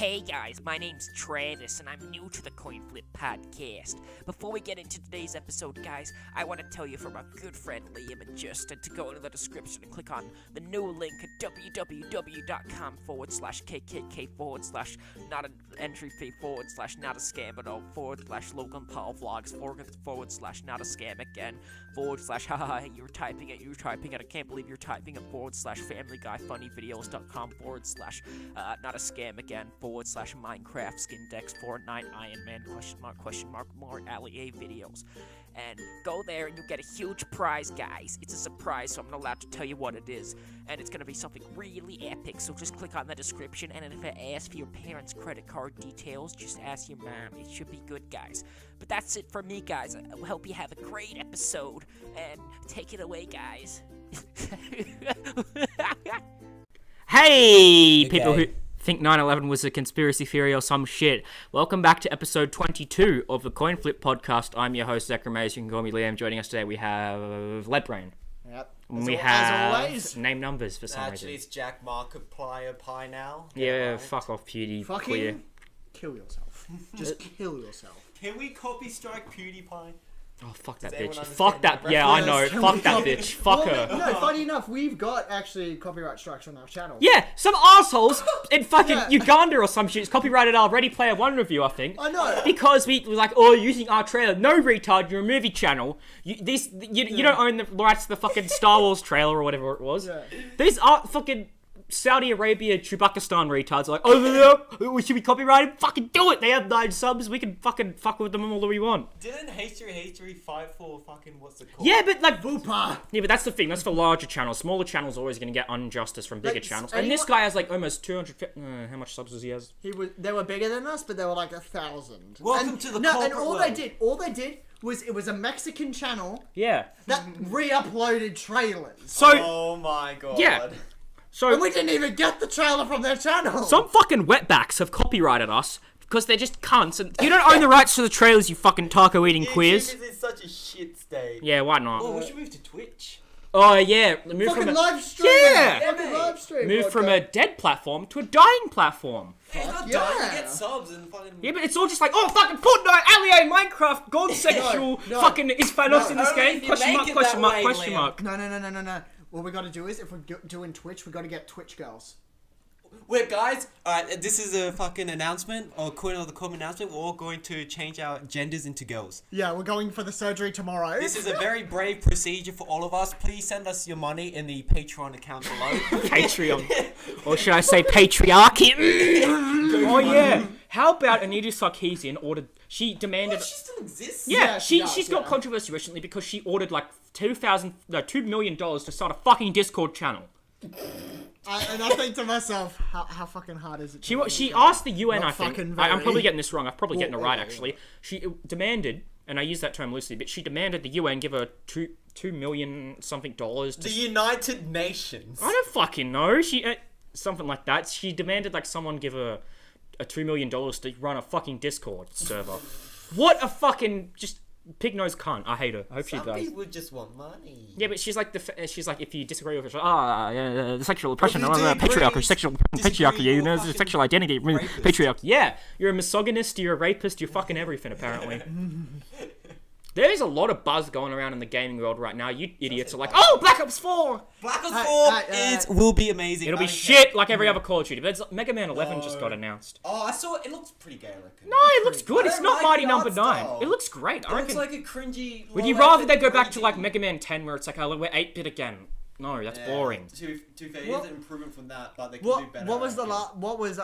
Hey guys, my name's Travis, and I'm new to the Coinflip podcast. Before we get into today's episode, guys, I want to tell you from our good friend Liam and Justin to go into the description and click on the new link at www.com/kkk/ not an entry fee / not a scam at all / Logan Paul vlogs / not a scam again / haha you're typing it, I can't believe you're typing it / Family Guy Funny Videos.com / not a scam again / Minecraft Skin Decks Fortnite Iron Man / more Ali A videos. And go there and you'll get a huge prize, guys. It's a surprise, so I'm not allowed to tell you what it is. And it's gonna be something really epic, so just click on the description, and if it asks for your parents' credit card details, just ask your mom. It should be good, guys. But that's it for me, guys. I hope you have a great episode, and take it away, guys. Hey, people who think 9/11 was a conspiracy theory or some shit. Welcome back to episode 22 of the Coinflip podcast. I'm your host, Zekromooooooohomo. You can call me Liam. Joining us today, we have Leadbrain. Yep. We have as always. Name numbers for some reason. Actually, it's Jack Markiplier Pie now. Yeah, right. Fuck off, PewDiePie. Fucking kill yourself. Just kill yourself. Can we copy strike PewDiePie? Oh, fuck that bitch. Fuck that. Yeah, I know. Fuck that bitch. Fuck her. No, funny enough, we've got actually copyright strikes on our channel. Yeah, some assholes in fucking Uganda or some shit has copyrighted our Ready Player One review, I think. I know. Because we were like, using our trailer. No, retard, you're a movie channel. You don't own the rights to the fucking Star Wars trailer or whatever it was. Yeah. These are fucking Saudi Arabia, Chubakistan retards are like, we should be copyrighted. Fucking do it. They have 9 subs. We can fucking fuck with them all that we want. Didn't H3 fight for fucking what's it called? Yeah, but like Boopa. Yeah, but that's the thing. That's for larger channels. Smaller channels are always going to get injustice from bigger channels. And this guy has like almost 200. How much subs does he has? They were bigger than us, but they were like 1,000. Welcome to the corporate and world. All they did was it was a Mexican channel. Yeah. That re-uploaded trailers. So. Oh my god. Yeah. So, and we didn't even get the trailer from their channel. Some fucking wetbacks have copyrighted us because they're just cunts, and you don't own the rights to the trailers, you fucking taco-eating queers. YouTube is in such a shit state. Yeah, why not? Oh, we should move to Twitch. Oh yeah, move fucking from a live stream. Yeah, fucking live stream. Move from a dead platform to a dying platform. It's not dying. You get subs and fucking. Yeah, but it's all just like, fucking Fortnite, Ali, Minecraft, God sexual, fucking is Thanos in this game? Question mark. No. What we gotta do is, if we're doing Twitch, we gotta get Twitch girls. Wait, guys, alright, this is a fucking announcement, or Coin of the Coin announcement. We're all going to change our genders into girls. Yeah, we're going for the surgery tomorrow. This is a very brave procedure for all of us. Please send us your money in the Patreon account below. Patreon. Or should I say patriarchy? Oh, yeah. How about Anita Sarkeesian ordered... She demanded... She still exists? Yeah, she's got controversy recently because she ordered like $2 million to start a fucking Discord channel. And I think to myself, how fucking hard is it? She asked the UN, I think. I'm probably getting this wrong. I'm probably getting it right, actually. She demanded, and I use that term loosely, but she demanded the UN give her $2 million something dollars. The United Nations. I don't fucking know. She something like that. She demanded like someone give her a $2 million to run a fucking Discord server. What a fucking just pig-nosed cunt. I hate her. I hope she dies. Some people just want money. Yeah, but she's like if you disagree with her, the sexual oppression, patriarchy, sexual identity, patriarchy. Yeah, you're a misogynist, you're a rapist, you're fucking everything apparently. There is a lot of buzz going around in the gaming world right now. You idiots are like, Black Ops 4! Black Ops 4 will be amazing. It'll be shit like every other Call of Duty. But Mega Man 11 just got announced. Oh, I saw it. It looks pretty gay, I reckon. No, it looks good. It's not Mighty Number 9. It looks great. It looks like a cringy... Would you rather they go back to like Mega Man 10 where it's like, we're 8-bit again? No, that's boring. To be fair, it is an improvement from that, but they can do better. What was What was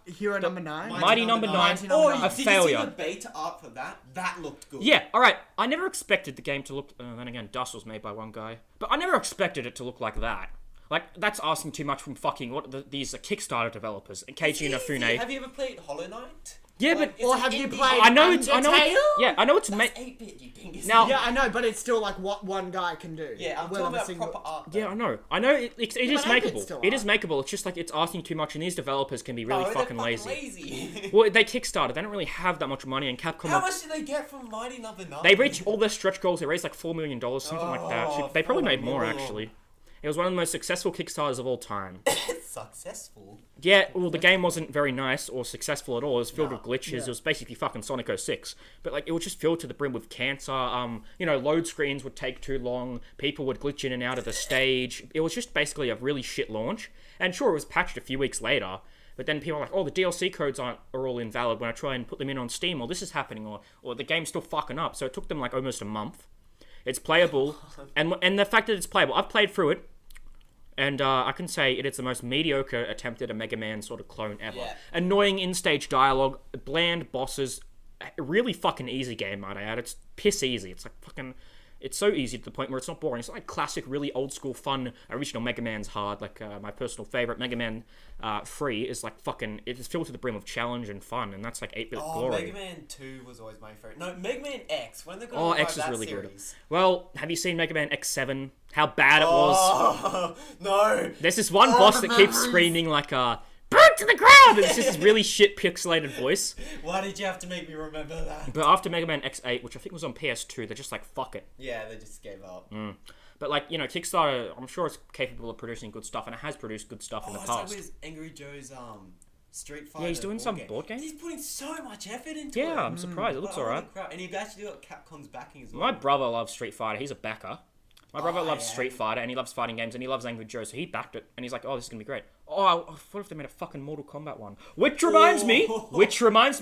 Hero Number 9? Mighty Number 9. A failure. Did you see the beta art for that? That looked good. Yeah, alright. I never expected the game to look... then again, Dust was made by one guy. But I never expected it to look like that. Like, that's asking too much from fucking these Kickstarter developers. Keiji Inafune. Have you ever played Hollow Knight? Yeah, but or have you played? I know it's. Yeah, I know it's. That's 8-bit, you dingus. Now, yeah, I know, but it's still like what one guy can do. Yeah, I'm talking about proper art. Yeah, I know. It is makeable. It is makeable. It's just like it's asking too much, and these developers can be really fucking lazy. Well, they Kickstarted. They don't really have that much money, and Capcom. How much did they get from Mighty Number 9? They reached all their stretch goals. They raised like $4 million, something like that. They probably made more actually. It was one of the most successful Kickstarters of all time. Successful. Yeah, well, the game wasn't very nice or successful at all. It was filled with glitches. Yeah. It was basically fucking Sonic 06. But, like, it was just filled to the brim with cancer. Load screens would take too long. People would glitch in and out of the stage. It was just basically a really shit launch. And sure, it was patched a few weeks later. But then people are like, oh, the DLC codes are all invalid when I try and put them in on Steam, or this is happening, or the game's still fucking up. So it took them, like, almost a month. It's playable. And the fact that it's playable, I've played through it. And I can say it is the most mediocre attempt at a Mega Man sort of clone ever. Yeah. Annoying in-stage dialogue, bland bosses, a really fucking easy game, might I add. It's piss easy. It's like fucking... It's so easy to the point where it's not boring. It's not like classic, really old-school, fun, original Mega Man's hard. Like, my personal favorite, Mega Man 3, is like fucking... It is filled to the brim of challenge and fun, and that's like 8-bit glory. Mega Man 2 was always my favorite. No, Mega Man X. When they're going Oh, to X is that really good. series. Well, have you seen Mega Man X7? How bad it was. Oh, no. There's this one boss that keeps screaming like, burn to the ground! And it's just this really shit pixelated voice. Why did you have to make me remember that? But after Mega Man X8, which I think was on PS2, they're just like, fuck it. Yeah, they just gave up. But like, Kickstarter, I'm sure it's capable of producing good stuff, and it has produced good stuff in the It's like past. with Angry Joe's Street Fighter. Yeah, he's doing some board games. He's putting so much effort into it. Yeah, I'm surprised. It looks Holy alright. crap. And you've actually got Capcom's backing as well. My brother loves Street Fighter. He's a backer. My brother loves yeah. Street Fighter, and he loves fighting games, and he loves Angry Joe, so he backed it, and he's like, oh, this is going to be great. Oh, what if they made a fucking Mortal Kombat one? Which reminds me,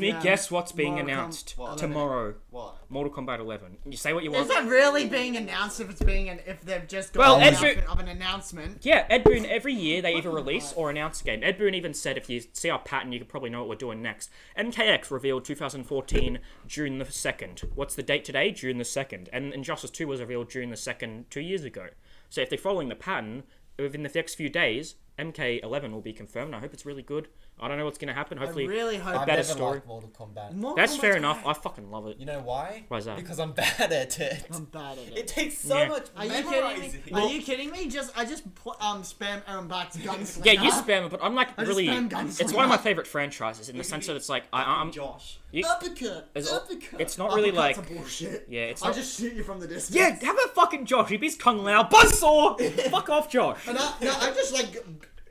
Yeah. guess what's being Mortal announced What? tomorrow? What? Mortal Kombat 11. You say what you Is want. that really being announced if it's being if they've just got Well, an Ed announcement of an announcement? Yeah, Ed Boon, every year they either release or announce a game. Ed Boon even said, if you see our pattern, you can probably know what we're doing next. MKX revealed 2014, June the 2nd. What's the date today? June the 2nd. And Injustice 2 was revealed June the 2nd 2 years ago. So if they're following the pattern, within the next few days, MK11 will be confirmed. I hope it's really good. I don't know what's going to happen. Hopefully, I really hope a I've better never story. liked Mortal Kombat. Mortal That's fair Kombat's enough. great. I fucking love it. You know why? Why is that? Because I'm bad at it. I'm bad at It it. takes so Yeah. much Are you kidding me? memorizing. Are you kidding me? I just spam Aaron Black's gunslinger. Yeah, you spam it, but I'm like I just really. spam Gunslinger. It's one of my favorite franchises in the sense that it's like I'm. Josh. Uppercut. It's- Uppercut. it's not really Uppercuts like- are bullshit. Yeah, it's I'll not. just shoot you from the distance. Yeah, how about fucking Josh? He beats Kung Lao. Buzzsaw! Fuck off, Josh. And I just like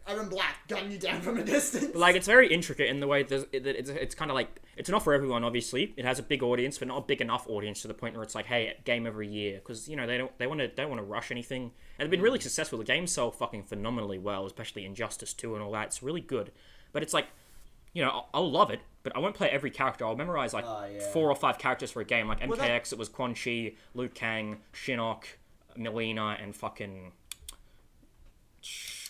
Aaron Black gun you down from a distance. But, like, it's very intricate in the way that it's kind of like it's not for everyone. Obviously, it has a big audience, but not a big enough audience to the point where it's like, hey, game every year, because they don't want to rush anything. And they've been really successful. The games sell fucking phenomenally well, especially Injustice 2 and all that. It's really good, but it's like, I'll love it, but I won't play every character. I'll memorize like 4 or 5 characters for a game. Like MKX, it was Quan Chi, Liu Kang, Shinnok, Mileena, and fucking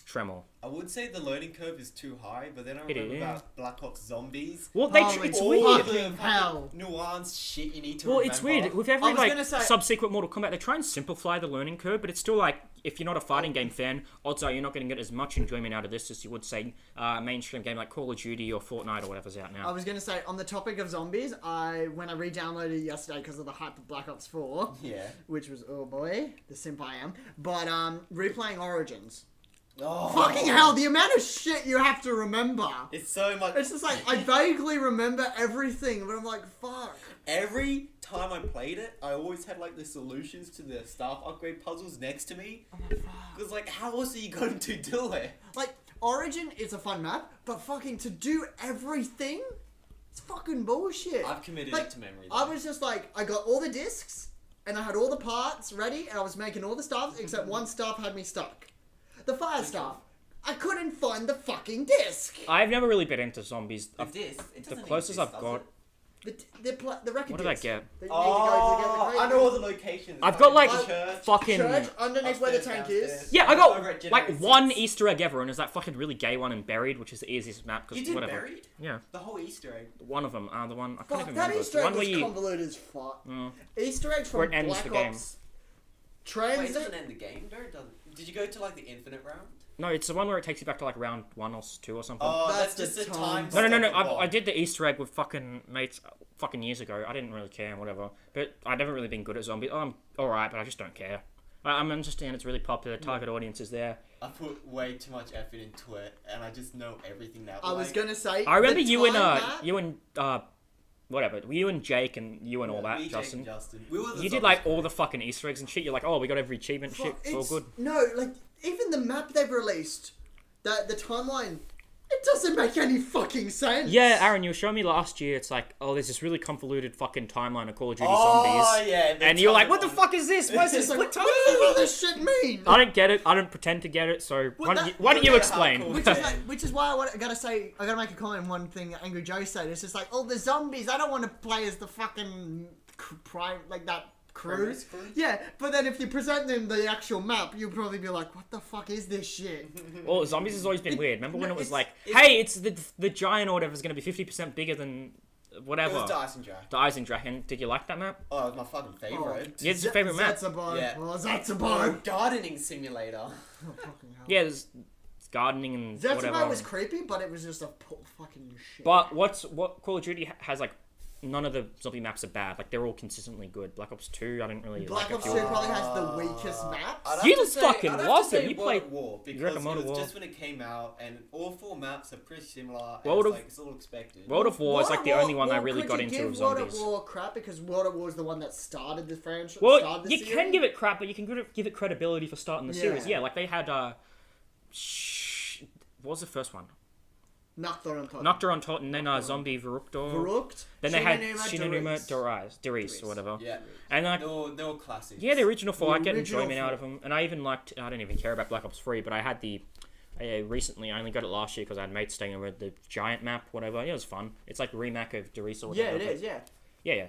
Tremor. I would say the learning curve is too high, but then I It remember is. about Black Ops Zombies. Well, Holy it's fuck. weird. Fucking hell. Nuanced shit you need to Well, remember. it's weird. With every I was gonna say- subsequent Mortal Kombat, they try and simplify the learning curve, but it's still like, if you're not a fighting game fan, odds are you're not going to get as much enjoyment out of this as you would say a mainstream game like Call of Duty or Fortnite or whatever's out I now. was gonna say, on the topic of zombies, when I re-downloaded it yesterday because of the hype of Black Ops 4, Yeah. which was, oh boy, the simp I am, but replaying Origins. Oh, Fucking hell, the amount of shit you have to remember. It's so much. It's just like, I vaguely remember everything, but I'm like, fuck. Every time I played it, I always had like the solutions to the staff upgrade puzzles next to me. I'm like, fuck. Because like, how else are you going to do it? Like, Origin is a fun map, but fucking to do everything? It's fucking bullshit. I've committed Like, it to memory. I was just like, I got all the discs, and I had all the parts ready, and I was making all the stuff, except one stuff had me stuck. The fire stuff. I couldn't find the fucking disc. I've never really been into zombies. With this, it The doesn't closest exist, I've does got, The record what did I disc. get? that you need to go to get the I know all the locations. I've got like church, fucking. Church underneath where the upstairs, tank downstairs. is. Yeah, I Over at got like Generator one 6. Easter egg ever, and it's that fucking really gay one in Buried, which is the easiest map. You Because did whatever. Buried? Yeah, The whole Easter egg. one of them. The one I can't Fuck, even that remember. Easter The egg one where was you. convoluted as fuck. Mm. Easter eggs Where from it ends Black the game. Ops. Wait, it Transit. doesn't end the game, though, does it? Did you go to like the infinite round? No, it's the one where it takes you back to like round 1 or 2 or something. Oh, That's that's just the a time. time. No. step I above. did the Easter egg with fucking mates fucking years ago. I didn't really care and whatever. But I've never really been good at zombies. I'm alright, but I just don't care. I understand it's really popular. Target audience is there. I put way too much effort into it, and I just know everything now. I was gonna say. I remember the you and time that- whatever. You and Jake and you and all that, me, Jake, Justin. and Justin. We were the You did zombies like crew. all the fucking Easter eggs and shit. You're like, oh, we got every achievement. Shit, Fuck, it's all good. No, like even the map they've released, the timeline, it doesn't make any fucking sense. Yeah, Aaron, you were showing me last year. It's like, oh, there's this really convoluted fucking timeline of Call of Duty Oh, Zombies. yeah. And you're like, what the fuck is this? Why is this? It's like, What what does all this shit mean? I don't get it. I don't pretend to get it. So why don't you explain? Which is why I gotta make a comment on one thing that Angry Joe said. It's just like, oh, the zombies. I don't want to play as the fucking prime like that crew. Yeah, but then if you present them the actual map, you'll probably be like, what the fuck is this shit? Well, Zombies has always been weird. Remember when it was like, hey, it's the giant or whatever is going to be 50% bigger than whatever. It was the Ice and Jack. The Ice and Dragon. Did you like that map? Oh, it was my fucking favourite. Yeah, it's your favourite map. Zetsubo. Yeah. Oh, Zetsubo. Gardening simulator. Oh, fucking hell. Yeah, there's gardening and whatever. Zetsubo was creepy, but it was just a fucking shit. But what Call of Duty has like, none of the zombie maps are bad. Like, they're all consistently good. Black Ops 2, I didn't really Black like Ops a 2 few. probably has the weakest maps. You fucking love it. You played World War you because reckon it World was of War? just when it came out, and all 4 maps are pretty similar. World And of- it's like it's all expected. World of War is like the only one I really could got you into give of World zombies. of War crap because World of War is the one that started the franchise. Well, you can give it crap, but you can give it credibility for starting the series. Yeah. Yeah, like they had what was the first one? Nocturne on top. Nocturne on top, and then Zombie Verrückt. Verrückt. Then they had Shinonuma Shinonuma Derice or whatever. Yeah. And like, They were classics. yeah, the original 4, I get original enjoyment out 4. of them. And I even liked, I don't even care about Black Ops 3, but I had recently, I only got it last year because I had mates staying over the giant map, whatever. Yeah, it was fun. It's like a remake of Derice or Yeah, whatever. it is. Yeah. Yeah.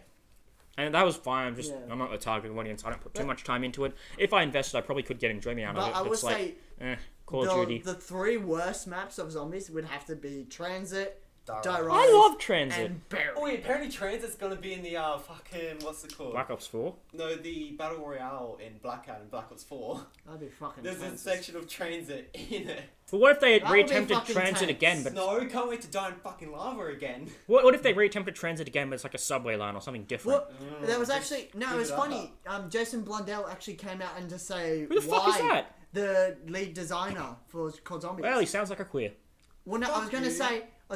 And that was fine. Yeah. I'm not the target audience. I don't put too much time into it. If I invested, I probably could get enjoyment out of But it. I But would it's like, say Call of Duty. the 3 worst maps of zombies would have to be Transit, Dyrus, I love Transit. and Barry. Oh, yeah, apparently Transit's gonna be in the fucking what's it called? Black Ops 4. No, the Battle Royale in Blackout and Black Ops 4. That'd be fucking. There's a fantastic. section of Transit in it. But what if they That would be reattempted fucking Transit tense. again? But No, can't wait to die in fucking lava again. what if they reattempted Transit again, but it's like a subway line or something different? Well, that was actually no. It give was it funny. Jason Blundell actually came out and to say Who the fuck why is that? the lead designer for COD Zombies. Well, he sounds like a queer. Well, no, I was Fuck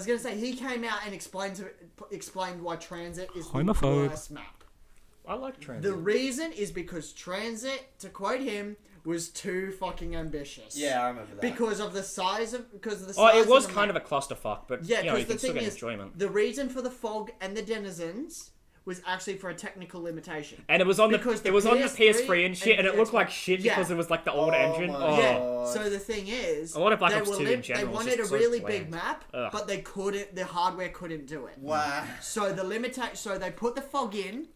gonna say he came out and explained why Transit is Homophobe. the worst map. I like Transit. The reason is because Transit, to quote him, was too fucking ambitious. Yeah, I remember that. Because of the size of the Oh, size it was of the kind map. of a clusterfuck, but Yeah, you know, you because can the still thing get is, enjoyment. the reason for the fog and the denizens was actually for a technical limitation. And it was on because it was on the PS3 PS3 and shit, and it the looked Xbox- like shit Yeah. because it was like the old engine. my Oh. Yeah. God. So the thing is, A lot of Black they Ops were 2 in they general is wanted a just so really bland. big map, Ugh. but they couldn't. The hardware couldn't do it. Wow. So so they put the fog in,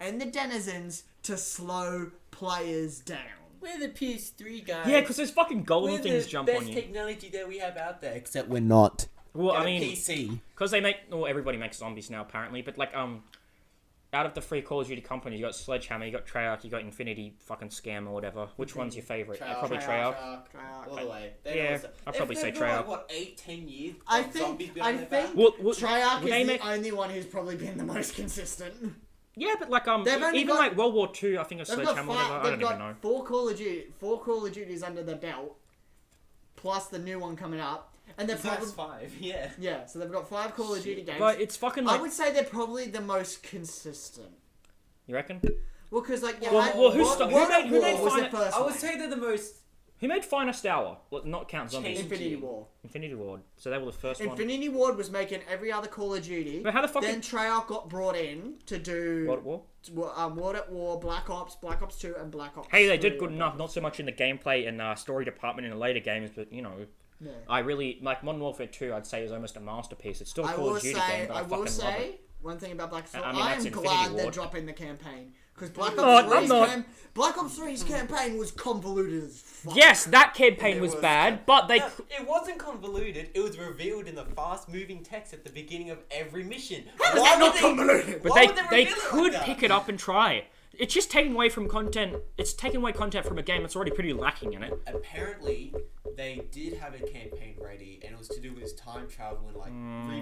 and the denizens to slow players down. We're the PS3 guys. Yeah, because those fucking golden we're things the jump best on you. technology that we have out there. Except we're not. Well, Get I a mean, PC. because they make, well, everybody makes zombies now apparently, but like out of the 3 Call of Duty companies, you got Sledgehammer, you got Treyarch, you got Infinity fucking Scam or whatever. Which one's your favorite? Probably Treyarch. All the way. Yeah, I'd probably say They've got, Treyarch. like, what, 8-10 years I of zombies think. behind I their think. back? Well, Treyarch would is they the make- only one who's probably been the most consistent. Yeah, but like They've only even got- like World War II, I think a They've got Sledgehammer, whatever. I they've don't got even know. 4 Call of Duties under their belt, plus the new one coming up, and they're That's probably 5, yeah. yeah. So they've got 5 Call of Duty games. But it's fucking I like, would say they're probably the most consistent. you reckon? Well, because like yeah, Well, who World made- who War made was the Final- first I would one. say they're the most... Who made Finest Hour? Well, not count zombies. Change. Infinity War. Infinity Ward. So they were the first one. Infinity Ward was making every other Call of Duty. But how the fuck Then did Treyarch got brought in to do World at War? World at War, Black Ops 2, and Black Ops. Hey, they 3. did good enough. Not so much in the gameplay and story department in the later games, but you know, Yeah. I really like Modern Warfare 2. I'd say is almost a masterpiece. It's still a I Call will of Duty say, game, but I I fucking will love say it. one thing about Black Ops 3. I mean, I that's am Infinity glad they're Ward. dropping the campaign because Black Oh, Ops I'm 3's not. Black Ops 3's campaign was convoluted as fuck. Yes, that campaign It was was- bad, but they. No, it wasn't convoluted. It was revealed in the fast-moving text at the beginning of every mission. How is that not convoluted? But Why they would they reveal it like could that? pick it up and try. It's just taking away from content. It's taking away content from a game that's already pretty lacking in it. Apparently, they did have a campaign ready, and it was to do with his time travel and like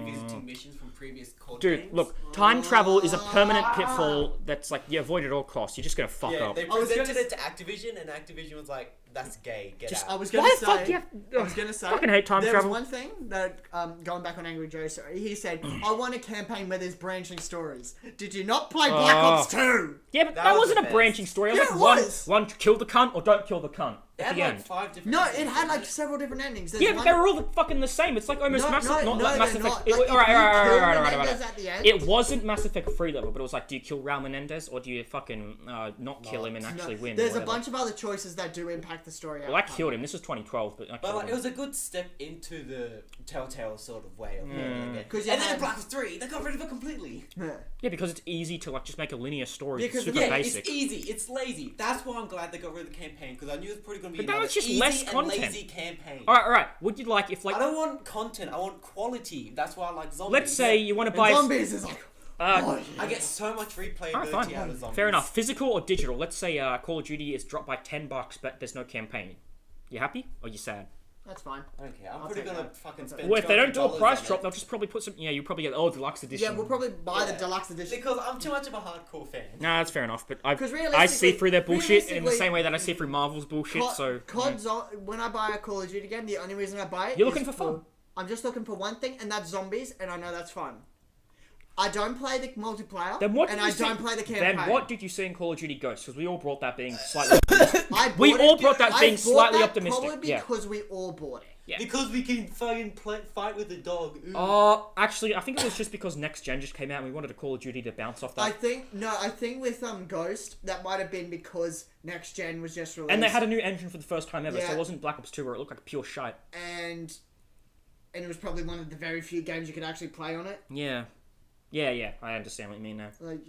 revisiting missions from previous COD Dude, games. look, time travel is a permanent pitfall that's like you avoid at all costs. You're just gonna fuck yeah, up. they I was presented gonna it to Activision, and Activision was like, "That's gay. Get Just, out." I was gonna Why the say. fuck do you have? I was gonna say. Fucking hate time there travel. was one thing that going back on Angry Joe, sorry, he said, "I want a campaign where there's branching stories." Did you not play Black Ops 2? Yeah, but That that was wasn't the a branching story. It was Yeah, like it was. one kill the cunt or don't kill the cunt. It at had the like end. 5 different. No, endings, it had didn't like several different endings. There's Yeah, but one- they were all fucking the same. It's like almost Mass Effect, not they're Mass Effect. not. It, Like, alright, if you kill right. Menendez at the end- It wasn't Mass Effect 3 level, but it was like, do you kill Raul Menendez or do you fucking not kill him and actually win? There's or a whatever? bunch of other choices that do impact the story. Well, I killed him. This was 2012, but I But killed like, him. it was a good step into the Telltale sort of way of learning it. 'Cause you And then had- in Black Ops 3, they got rid of it completely. Yeah, because it's easy to like just make a linear story. Yeah, It's 'cause- super Yeah, basic. it's easy. It's lazy. That's why I'm glad they got rid of the campaign because I knew it was probably going to be But now another it's just easy less and content. lazy campaign. Alright. Would you like if like I don't want content. I want quality. That's why I like zombies. let's say you want to And buy zombies is like. uh, I get so much replayability Alright, fine. out of zombies. Fair enough. Physical or digital? Let's say Call of Duty is dropped by $10, but there's no campaign. You happy or you sad? That's fine. Okay, I'm I'll probably take gonna that. fucking spend. Well, if they don't do a $200 price on drop, it. they'll just probably put some. Yeah, you probably get deluxe edition. Yeah, we'll probably buy the Yeah. deluxe edition. Because I'm too much of a hardcore fan. Nah, that's fair enough. But I 'Cause see realistically- through their bullshit in the realistically- same way that I see through Marvel's bullshit. So When I buy a Call of Duty game, the only reason I buy it You're is looking for fun. I'm just looking for one thing, and that's zombies, and I know that's fun. I don't play the multiplayer, then what? and Did you I see, don't play the campaign. Then what did you see in Call of Duty Ghosts? Because we all brought that being slightly. We all brought that being slightly that optimistic, Probably yeah. because we all bought it. Yeah. Because we can fucking fight with the dog. Ooh. Actually, I think it was just because Next Gen just came out and we wanted a Call of Duty to bounce off that. I think with Ghost, that might have been because Next Gen was just released. And they had a new engine for the first time ever, so Yeah. it wasn't Black Ops 2 where it looked like pure shite. and it was probably one of the very few games you could actually play on it. Yeah, I understand what you mean now. Like,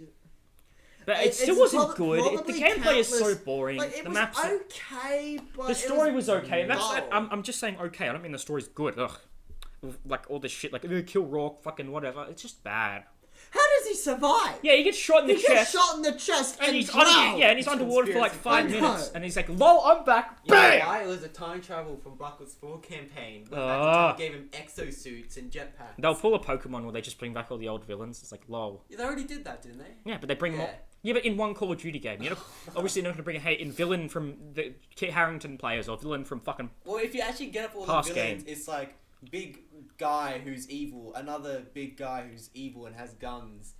But it it's still wasn't probably good. The gameplay is so countless- boring. Like, it the was maps. okay, but The story was okay. And that's dull. I'm just saying okay. I don't mean the story's good. Ugh. Like all this shit, like kill Rourke, fucking whatever. It's just bad. How does he survive? Yeah, he gets shot in the He chest. gets shot in the chest and and he's drowned. and he's underwater for like Conspiracy. 5 I minutes, know. and he's like, "Lol, I'm back." You know Bam! why? It was a time travel from Black Ops 4 campaign. Where Ah. they gave him exosuits and jetpacks. They'll pull a Pokemon where they just bring back all the old villains. It's like, lol. Yeah, they already did that, didn't they? Yeah, but they bring more. Yeah. Yeah, but in one Call of Duty game, you know, obviously they're not going to bring a in villain from the Kit Harington players or villain from fucking. Well, if you actually get up all Past the villains, game. it's like big guy who's evil, another big guy who's evil and has guns.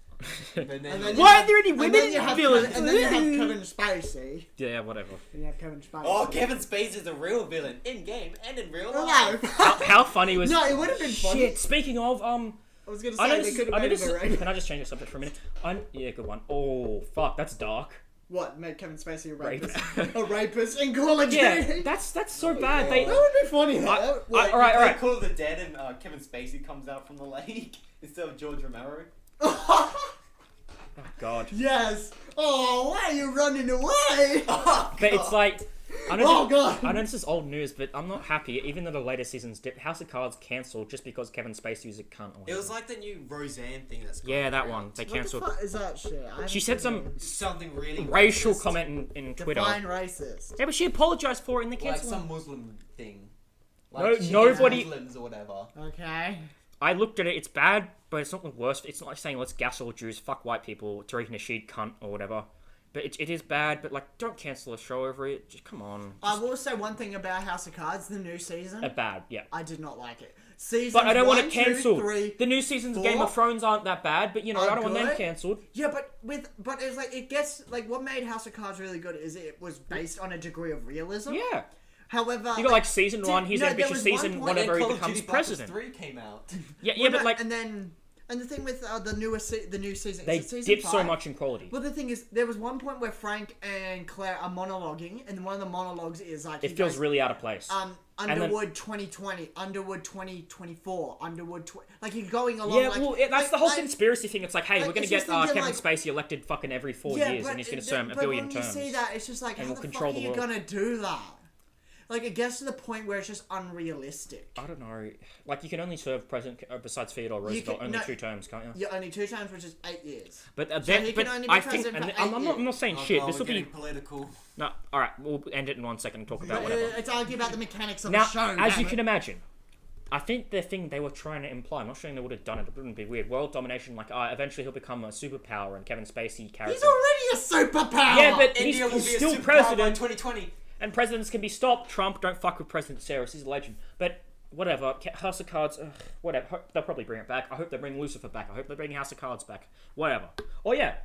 But then And then Why you aren't there any and women then you have villains? Kevin, and then you have Kevin Spacey. Yeah, whatever. And you have Kevin Spacey. Oh, Kevin Spacey is a real villain in game and in real No. life. How funny was? No, it would have been funny. Shit. Speaking of, I was gonna I know say they this. could I know have made this. him a rape. Can I just change the subject for a minute? Yeah, good one. Oh fuck, that's dark. What? Make Kevin Spacey a Rape. rapist? A rapist in Call of Duty? Yeah, that's so bad. They. That would be funny. Though. I- all right. Call of the Dead and Kevin Spacey comes out from the lake instead of George Romero. Oh god. Yes. Oh, why are you running away? But it's like. I know, Oh, God. I know this is old news, but I'm not happy. Even though the later seasons did, House of Cards cancelled just because Kevin Spacey was a cunt. Or It was whatever. like the new Roseanne thing that's Yeah, that going one. around. They What the cancelled. fuck is that shit? I She haven't said seen some Something really racial racist. comment in Twitter. Define racist. Yeah, but she apologized for it and they Like cancelled. some Muslim thing. No, Like she hates nobody- Muslims or whatever. Okay. I looked at it. It's bad, but it's not the worst. It's not like saying let's gas all Jews, fuck white people, Tariq Nasheed cunt or whatever. But it is bad. But like, don't cancel a show over it. Just come on. I will say one thing about House of Cards, the new season. Bad, yeah. I did not like it. Season But I don't want it 1, 2, cancelled. 3. The new seasons of Game 4 of Thrones aren't that bad, but you know, I are don't want them good. cancelled. Yeah, but it's like it gets like what made House of Cards really good is it was based on a degree of realism. Yeah. However, You got like season Dude, one, he's no, there ambitious was one season, point- whenever he Call of becomes Duty Black Ops president. 3 came out. Yeah, but like, and the thing with the new season, they is it season dip so 5? much in quality. Well, the thing is, there was one point where Frank and Claire are monologuing, and one of the monologues is like It feels really out of place. And then- Underwood 2020, Underwood 2024, Underwood like you're going along. Yeah, like, well, that's like, the whole like, conspiracy thing. It's like, hey, like, we're gonna it's get just thinking, Kevin like- Spacey elected fucking every 4 yeah, years, but, and he's gonna serve a but billion when terms. you see that, it's just like, And how we'll the control fuck are the you world. gonna do that? Like, it gets to the point where it's just unrealistic. I don't know. Like, you can only serve president besides Theodore Roosevelt can- only no, 2 terms, can't you? Yeah, only 2 times, which is 8 years. But So then, he but can only be I think, president and for I'm 8 not, I'm not saying shit. Oh, This will we're be getting political. no. All right, we'll end it in 1 second and talk about But, whatever. it's argue about the mechanics of Now, the show. as damn you it. can imagine, I think the thing they were trying to imply, I'm not saying they would have done it, it wouldn't be weird. World domination, like, eventually he'll become a superpower, and Kevin Spacey carries He's him. already a superpower! Yeah, but India will be he's a still superpower by president, 2020. and presidents can be stopped. Trump, don't fuck with President Sarah, he's a legend. But whatever, House of Cards, whatever. They'll probably bring it back. I hope they bring Lucifer back. I hope they bring House of Cards back. Whatever. Oh yeah,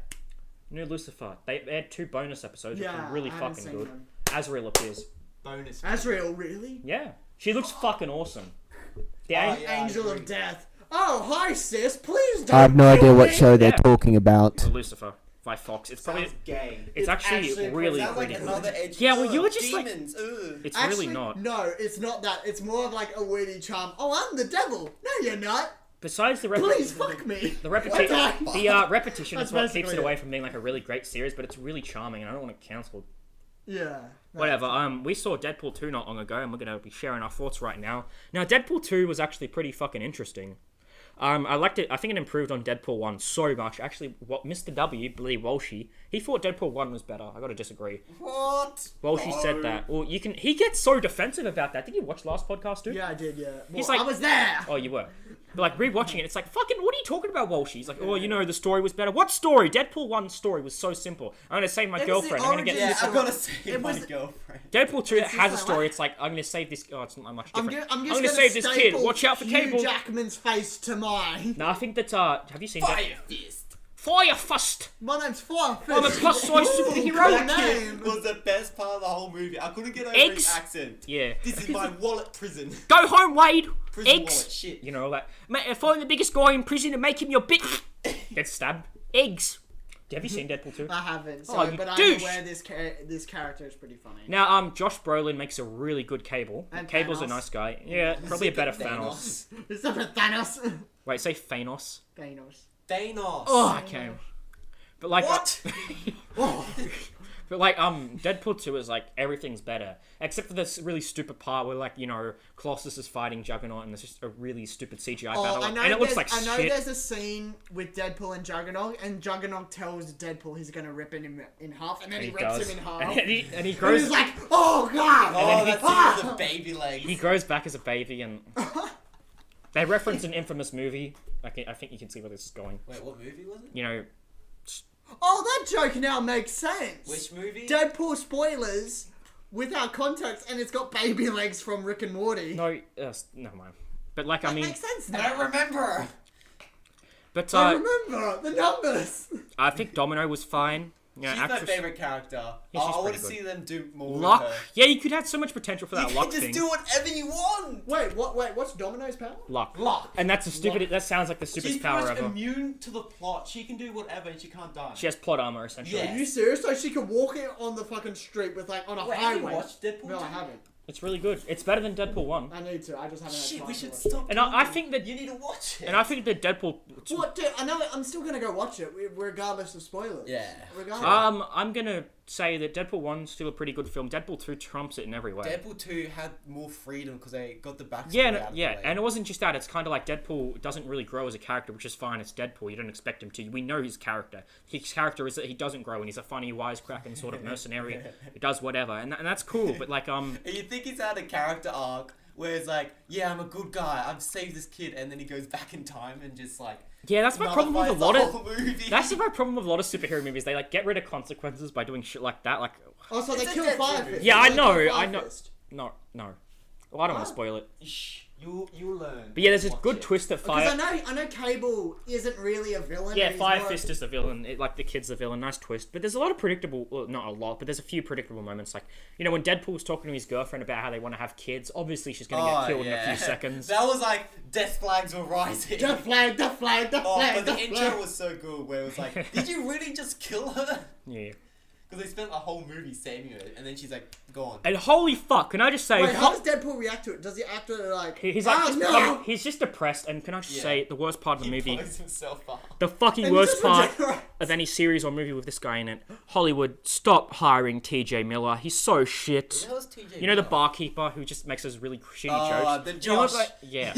new Lucifer. They had 2 bonus episodes, which Yeah, were really I haven't fucking seen good. them. Azrael appears. bonus. That's real, really? Yeah. She looks fucking awesome. The Oh, ang- yeah. Angel of Death. Oh, hi, sis. Please don't. I have no idea kill what me. show they're Yeah. talking about. Lucifer by Fox. It's probably. Sounds gay. It's actually actually really, Sounds like really. another edgy. Yeah, well, you were just like- demons. Ugh. It's Actually, really not. No, it's not that. It's more of like a witty charm. Oh, I'm the devil. No, you're not. Besides the Please fuck me. the repetition, What the repetition That's is what keeps basically it it. away from being like a really great series, but it's really charming, and I don't want to cancel. Yeah. Whatever. We saw Deadpool 2 not long ago, and we're gonna be sharing our thoughts right now. Now, Deadpool 2 was actually pretty fucking interesting. I liked it. I think it improved on Deadpool 1 so much. Actually, what Mr. W, Lee Walshy, he thought Deadpool 1 was better. I gotta disagree. What? Walshy said that. Well, you can. He gets so defensive about that. Did you watch last podcast, dude? Yeah, I did. Yeah. He's Well, like- I was there. Oh, you were. But like rewatching it, it's like fucking. What are you talking about, Walshy? He's like, oh, you know, the story was better. What story? Deadpool 1's story was so simple. I'm gonna save my It was the girlfriend. I'm gonna get. origin- Yeah, so I'm gonna save it my was- girlfriend. Deadpool 2 It's has just a like, story. what? It's like I'm gonna save this. Oh, it's not much I'm different. just gonna gonna save this kid. staple Watch out for Hugh Cable. Jackman's face to mine. No, I think that. Have you seen Fire that? fist. Fire Fist. My name's Fire I'm a plus size superhero. Cool That kid name. was the best part of the whole movie. I couldn't get over Eggs? his accent. Yeah. This is my wallet prison. Go home, Wade. Prison Eggs. wallet. Shit. You know all that. Mate, find the biggest guy in prison and make him your bitch. Get stabbed. Eggs. Have you seen Deadpool 2? I haven't, Oh, sorry, you but I'm douche. aware this character is pretty funny. Now, Josh Brolin makes a really good Cable. And Cable's a Thanos. nice guy. Yeah, probably a better Thanos. It's not Thanos. Wait, say Thanos. Thanos. Thanos. Oh, okay. But like, What? but like, Deadpool 2 is like everything's better except for this really stupid part where like Colossus is fighting Juggernaut and there's just a really stupid CGI battle and it looks like I know shit. there's a scene with Deadpool and Juggernaut tells Deadpool he's gonna rip him in half, and then he rips does. him in half. And he And grows. he's like, oh god! Oh, he- that's the baby legs. He grows back as a baby, and they reference an infamous movie. I think you can see where this is going. Wait, what movie was it? You know, Oh, that joke now makes sense. Which movie? Deadpool spoilers without context, and it's got baby legs from Rick and Morty. no, never mind. But like, I That mean, makes sense I now. don't remember. but I remember the numbers. I think Domino was fine. Yeah, She's my favorite character. Yeah, she's I want pretty to good. see them do more Luck. with her. Yeah, you could have so much potential for You that can luck just thing. do whatever you want. Wait, what? Wait, what's Domino's power? Luck. Luck. And that's a stupid. That sounds like the stupidest She's power pretty much ever. immune to the plot. She can do whatever and she can't die. She has plot armor essentially. Yeah. Are you serious? So she could walk in on the fucking street with like on a Wait, have you highway. watched Deadpool No, I 2? haven't. It's really good. It's better than Deadpool 1. I need to. I just haven't. Had Shit, time we to should watch stop. And I talking. think that- you need to watch it. And I think that Deadpool. it. What, dude? I know. I'm still gonna go watch it, regardless of spoilers. Yeah. Regardless. I'm gonna say that Deadpool 1's still a pretty good film. Deadpool 2 trumps it in every way. Deadpool 2 had more freedom because they got the backstory Yeah, out and, of yeah, the way. and it wasn't just that. It's kind of like Deadpool doesn't really grow as a character, which is fine. It's Deadpool. You don't expect him to. We know his character. His character is that he doesn't grow, and he's a funny, wisecracking sort of mercenary. He does whatever, and that's cool. But like, And you think he's had a character arc where it's like, yeah, I'm a good guy. I've saved this kid, and then he goes back in time and just like. yeah, that's my problem with a nullifies lot the of. whole movie. That's my problem with a lot of superhero movies. They like get rid of consequences by doing shit like that. Like, Also, they It's a kill Deadpool Fire movie. Fist. Yeah, I They know, kill I Fire know. Fist. no. Well, I don't want to spoil it. Shh, you learn. But yeah, there's a Watch good it. twist that Because Fire. I know Cable isn't really a villain. Yeah, he's Fire more- Fist is the villain. Like the kid's the villain. Nice twist. But there's a lot of predictable. Well, not a lot, but there's a few predictable moments. Like when Deadpool's talking to his girlfriend about how they want to have kids. Obviously, she's gonna get killed in a few seconons. That was like death flags were rising. The flag, the flag, the Oh, flag, but the the intro flag. was so good where it was like, did you really just kill her? Yeah. Because they spent a whole movie saving her, and then she's like, go on. And holy fuck! Can I just say? Wait, how does Deadpool react to it? Does he act to it like? He's like, "Ah, no! he's just depressed, and can I just Yeah. say the worst part of the He movie, blows himself up. the fucking And he worst just part regenerates. of any series or movie with this guy in it. Hollywood, stop hiring T.J. Miller. He's so shit. Who the hell's TJ? You know the Miller? barkeeper who just makes those really shitty Oh, jokes. the You know, Josh. like- yeah.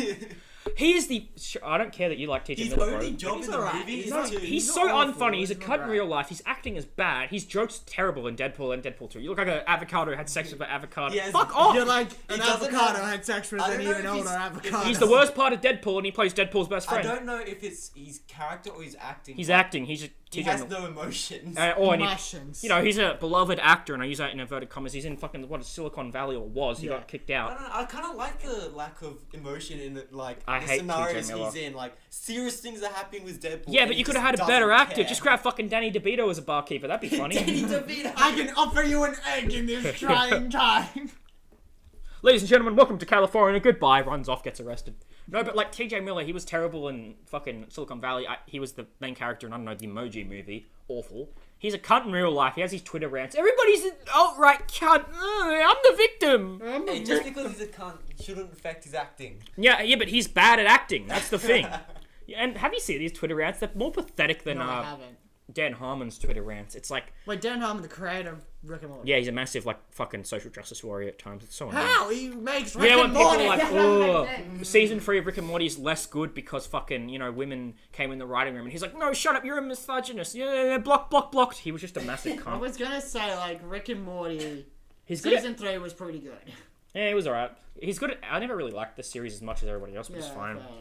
He's the. I don't care that you like T.J. His Miller, bro. only job He's in the alright. movie He's is not- to... He's not so awful, unfunny. He's a he's not cut in great. real life. His acting is bad. His jokes terrible in Deadpool and Deadpool 2. You look like an avocado who had sex with an avocado. Yes. Fuck off! You're like an doesn't avocado have- had sex with I an don't know even if older he's- avocado. He's the worst part of Deadpool, and he plays Deadpool's best I friend. don't know if it's his character or his acting. He's acting. He's a He T.J. has Miller. no emotions. And he, Martians. he's a beloved actor, and I use that in inverted commas. He's in fucking Silicon Valley, or was. He Yeah. got kicked I out. don't know. I kind of like the lack of emotion in the, like I the hate scenarios TJ Miller. he's in. Like serious things are happening with Deadpool. Yeah, and but he you could just have had a better doesn't actor. care. Just grab fucking Danny DeVito as a barkeeper. That'd be funny. Danny DeVito. I can offer you an egg in this trying time. ladies and gentlemen, welcome to California, goodbye, runs off, gets arrested. No, but like TJ Miller, he was terrible in fucking Silicon Valley. He was the main character in, I don't know, the Emoji Movie. Awful. He's a cunt in real life. He has his Twitter rants. Everybody's an alt-right cunt. I'm the victim. Hey, just because he's a cunt shouldn't affect his acting. Yeah, but he's bad at acting. That's the thing. And have you seen these Twitter rants? They're more pathetic than No, I haven't. Dan Harmon's Twitter rants. It's like... Wait, Dan Harmon, the creator of Rick and Morty. Yeah, he's a massive, like, fucking social justice warrior at times. It's so annoying. How? He makes Rick Yeah, when and people Morty. are like, That doesn't oh, make sense. season 3 of Rick and Morty is less good because fucking, women came in the writing room. And he's like, no, shut up, you're a misogynist. Yeah, blocked. He was just a massive I cunt. was gonna say, like, Rick and Morty, He's good season 3 was pretty good. Yeah, he was alright. He's good at... I never really liked the series as much as everybody else, but it's fine. fair enough.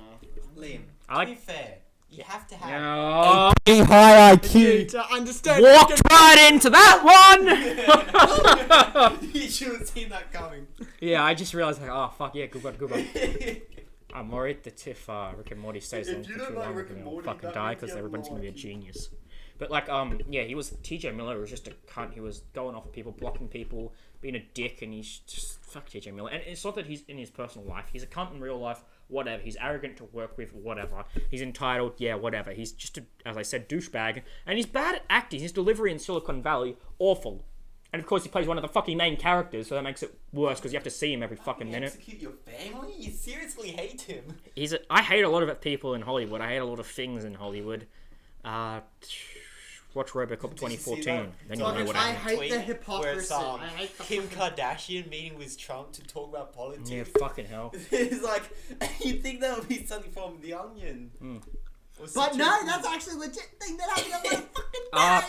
Liam, I to be fair, you have to have Yeah. a high Dude, to understand. Walked right into that one! You should have seen that coming. Yeah, I just realized, like, oh, fuck, yeah, good one. I'm worried that if Rick and Morty stays on for too long, we're gonna fucking die because everybody's gonna be a genius. But, like, yeah, TJ Miller was just a cunt. He was going off people, blocking people, being a dick, and he's just, fuck TJ Miller. And it's not that he's in his personal life. He's a cunt in real life, whatever. He's arrogant to work with, whatever. He's entitled, yeah, whatever. He's just, as I said, douchebag. And he's bad at acting. His delivery in Silicon Valley, awful. And of course, he plays one of the fucking main characters, so that makes it worse because you have to see him every fucking minute. Execute your family? You seriously hate him? I hate a lot of people in Hollywood. I hate a lot of things in Hollywood. Watch RoboCop 2014. Then you'll know what I I mean. hate the Where hypocrisy. it's, I hate the Kim Kardashian meeting with Trump to talk about politics. Yeah, fucking hell. It's like, you'd think that would be something from The Onion. Or But Situation- no, that's actually a legit thing that happened on my fucking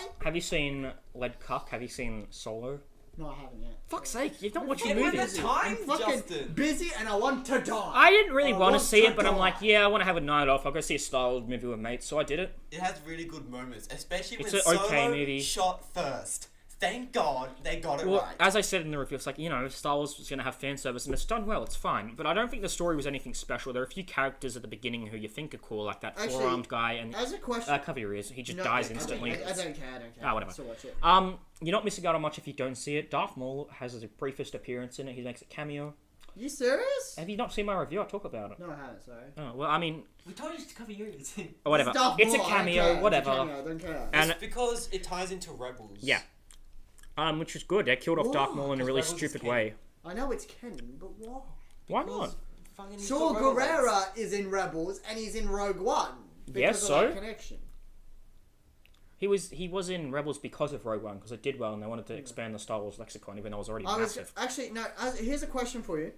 day. Have you seen Lead Cuck? Have you seen Solo? No, I haven't yet. Fuck's sake, you've not watched Yeah, the when movies. the time, I'm fucking Justin. busy and I want to die. I didn't really I want to want see to it, but I'm die. like, yeah, I want to have a night off. I'll go see a Star Wars movie with mates, so I did it. It has really good moments, especially It's when an okay Solo movie. shot first. Thank God they got it Well, right. as I said in the review, it's like, Star Wars was going to have fan service, and it's done well, it's fine. But I don't think the story was anything special. There are a few characters at the beginning who you think are cool, like that Actually, four-armed guy, and As a question, cover your ears, he just No, dies I instantly. don't care. Ah, whatever. So watch it. You're not missing out on much if you don't see it. Darth Maul has his briefest appearance in it. He makes a cameo. You serious? Have you not seen my review? I'll talk about it. No, I haven't. Sorry. Oh, well, I mean, We told you to cover your ears. whatever. It's Darth It's a Maul, I don't cameo, care. whatever. It's a cameo, I don't care. And It's because it ties into Rebels. yeah, which was good. They killed off Darth Ooh, Maul in a because really Rebels is stupid canon. way. I know it's canon, but why? Why not? Fucking Saw Rebels. Gerrera is in Rebels and he's in Rogue One. Yes, Because so? of that connection. He was in Rebels because of Rogue One because it did well and they wanted to expand the Star Wars lexicon even though it was already massive. Actually no. Here's a question for you.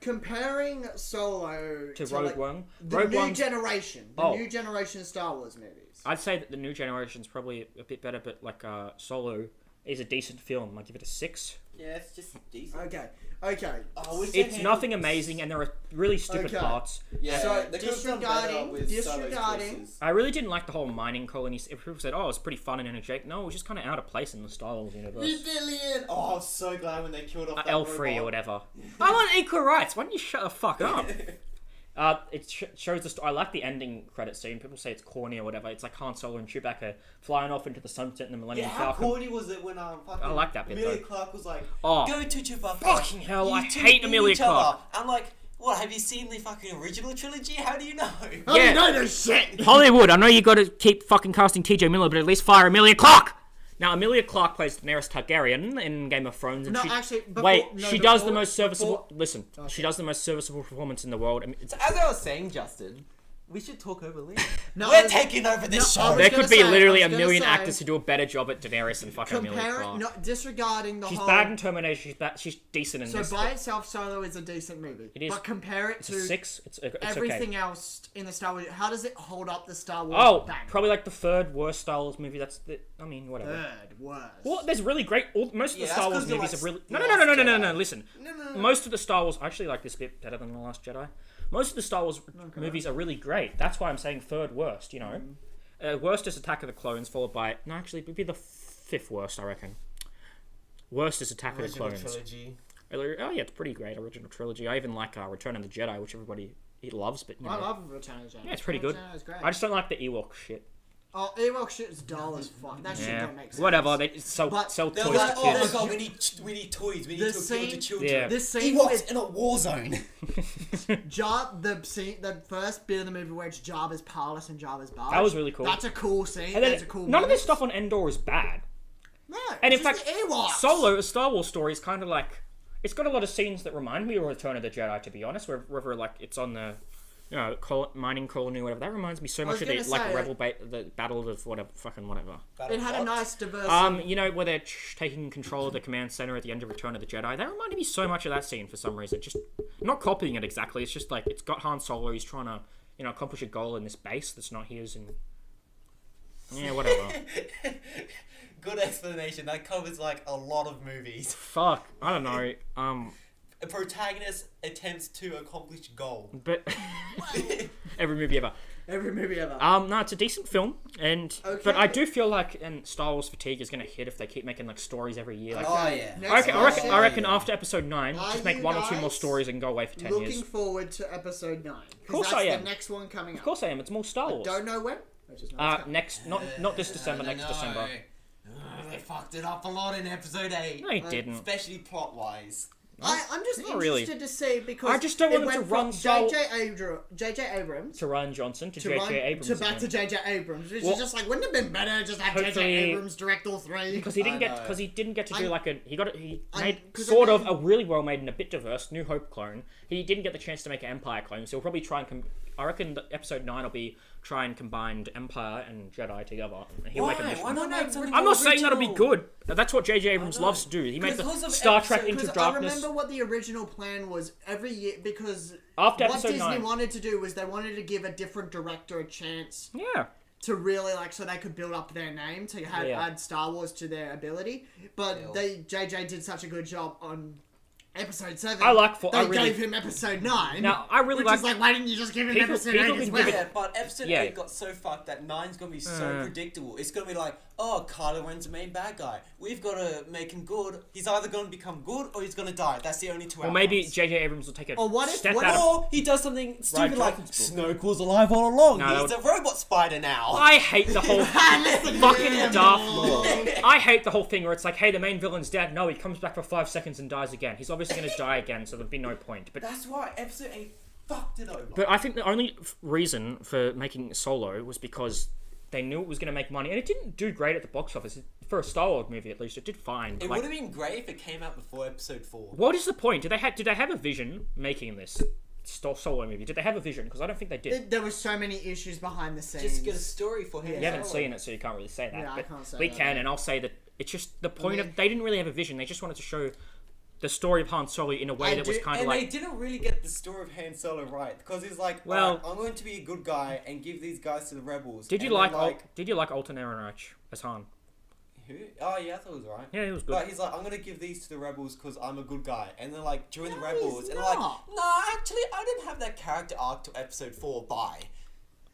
Comparing Solo To to Rogue like, One, the Rogue new One. generation, Oh. new generation Star Wars movies. I'd say that the new generation's probably a bit better, but like Solo is a decent film. I give it a 6. Yeah, it's just decent. Okay. Oh, we It's said nothing amazing, and there are really stupid Okay. parts. Yeah, So, they could have done better disregarding- with Solo's disregarding- choices. I really didn't like the whole mining colony. People said, "Oh, it's pretty fun and energetic." No, it was just kind of out of place in the Star Wars universe. Rebellion! Oh, I was so glad when they killed off that L3 or robot. whatever. I want equal rights. Why don't you shut the fuck up? It shows the story. I like the ending credit scene. People say it's corny or whatever. It's like Han Solo and Chewbacca flying off into the sunset in the Millennium Yeah, how Falcon. corny was it when fucking I like that bit, Amelia though. Clark was like, Oh, go to Chewbacca. fucking hell, You I two hate need Amelia each other." Clark. I'm like, what, have you seen the fucking original trilogy? How do you know? How do Yeah. you know this shit? Hollywood, I know you got to keep fucking casting TJ Miller, but at least fire Amelia Clark. Now, Amelia Clark plays Daenerys Targaryen in Game of Thrones, and No, she actually, before- wait, no, she does the before- most serviceable. before- Listen, she does the most serviceable performance in the world. I mean, So as I was saying, Justin, we should talk over Liam. No, We're taking over this no, I show. was there gonna could be say- literally I a was gonna million say- actors who do a better job at Daenerys than fucking Amelia Clark. Comparing, not disregarding the She's whole. bad in Termination. She's decent in So this. by itself, Solo is a decent movie. It is. But compare it It's to a 6. It's everything okay. else in the Star Wars. How does it hold up the Star Wars? Oh, bang? probably like the third worst Star Wars movie. I mean, whatever. Third worst. Well, there's really great. Most of the Yeah, Star that's Wars 'cause you movies like are really. The No. Last Jedi. No. Listen. No. Most of the Star Wars. I actually like this bit better than The Last Jedi. Most of the Star Wars movies are really great. That's why I'm saying third worst. Worst is Attack of the Clones, followed by. No, actually, it would be the 5th worst, I reckon. Worst is Attack of the Original Clones. trilogy. Oh yeah, it's pretty great. Original trilogy. I even like Return of the Jedi, which everybody loves, but I love Return of the Jedi. Yeah, it's pretty Return good. of the Jedi is great. I just don't like the Ewok shit. Oh, Ewok shit's dull as fuck. That shit Yeah. don't make sense. Whatever. They sell But sell They're toys like, to oh my kids. god, we need toys. We need to appeal scene- to children. Yeah. This scene Ewoks with in a war zone. the first bit of the movie where it's Jabba's palace and Jabba's barge. That was really cool. That's a cool scene. And then That's a cool none of this moment. stuff on Endor is bad. No, And in it's just fact, the Ewoks. Solo, a Star Wars story, is kind of like it's got a lot of scenes that remind me of Return of the Jedi. To be honest, wherever like it's on the mining colony or whatever. That reminds me so much of the gonna like say, rebel the battle of whatever. It had a nice diverse. Where they're taking control of the command center at the end of Return of the Jedi. That reminded me so much of that scene for some reason. Just not copying it exactly. It's just like it's got Han Solo. He's trying to accomplish a goal in this base that's not his, and yeah, whatever. Good explanation. That covers like a lot of movies. Fuck, I don't know. A protagonist attempts to accomplish a goal. But every movie ever. Every movie ever. No, it's a decent film, but I do feel like Star Wars fatigue is gonna hit if they keep making like stories every year. Like, Oh yeah. Next I reckon after episode 9, Are just make you 1 or 2 more guys stories and go away for 10 Looking years. forward to episode 9. Of course that's I am. The next one coming up. Of course I am. It's more Star Wars. Don't know when. I just know it's coming. Next, not this December, next December. They fucked it up a lot in episode 8. No, he didn't. Especially plot wise. I'm just Not interested really. to see because I just don't want it them to went run from J.J. Abrams To Ryan Johnson, to to J.J. Abrams. to back to again. J.J. Abrams, which Well, is just like, wouldn't it have been better just have J.J. hopefully- Abrams direct all 3? Because he didn't I get know. because he didn't get to do he I- made 'cause sort I of mean- a really well made and a bit diverse New Hope clone. He didn't get the chance to make an Empire clone, so he'll probably try and I reckon that episode 9 will be try and combine Empire and Jedi together. And he'll make a mission. Why not make something I'm more not saying that'll be original? good. That's what J.J. Abrams know. loves to do. He made the Because of Star Trek episode- Into Because I Darkness. remember what the original plan was every year, because After what episode Disney 9. wanted to do was they wanted to give a different director a chance Yeah. to really so they could build up their name to add Star Wars to their ability. But JJ did such a good job on episode 7. They gave him episode 9. Now, I really which like- is like, why didn't you just give him People- episode people 8 can as give well? it- Yeah, but episode Yeah. 8 got so fucked that 9's gonna be so predictable. It's gonna be like, oh, Kylo Ren's the main bad guy. We've got to make him good. He's either gonna become good or he's gonna die. That's the only two Or outcomes. maybe J.J. Abrams will take a Or what if- step what out of... Or he does something stupid like Johnson's Snoke was alive all along. No, that He's a robot spider now. I hate the whole Listen to fucking him. Darth Maul. I hate the whole thing where it's like, hey, the main villain's dead. No, he comes back for 5 seconds and dies again. He's obviously going to die again, so there'd be no point. But That's why episode 8 fucked it over. I think the only reason for making Solo was because they knew it was going to make money, and it didn't do great at the box office. For a Star Wars movie, at least, it did fine. It would have been great if it came out before episode 4. What is the point? Did they have a vision making this Solo movie? Did they have a vision? Because I don't think they did. There were so many issues behind the scenes. Just get a story for him. You haven't seen it, so you can't really say that. Yeah, I but can't say we that, can, yeah. and I'll say that it's just the point of they didn't really have a vision. They just wanted to show the story of Han Solo in a way that was kind of And like. they didn't really get the story of Han Solo right, because he's like, Well- "Alright, I'm going to be a good guy and give these guys to the rebels." Did you And like then, Alton Ehrenreich as Han? who? Oh yeah, I thought it was right. Yeah, he was good. But he's like, I'm gonna give these to the rebels because I'm a good guy, and then like join the No, rebels, he's and they're like, not. no, actually, I didn't have that character arc to episode 4. Bye.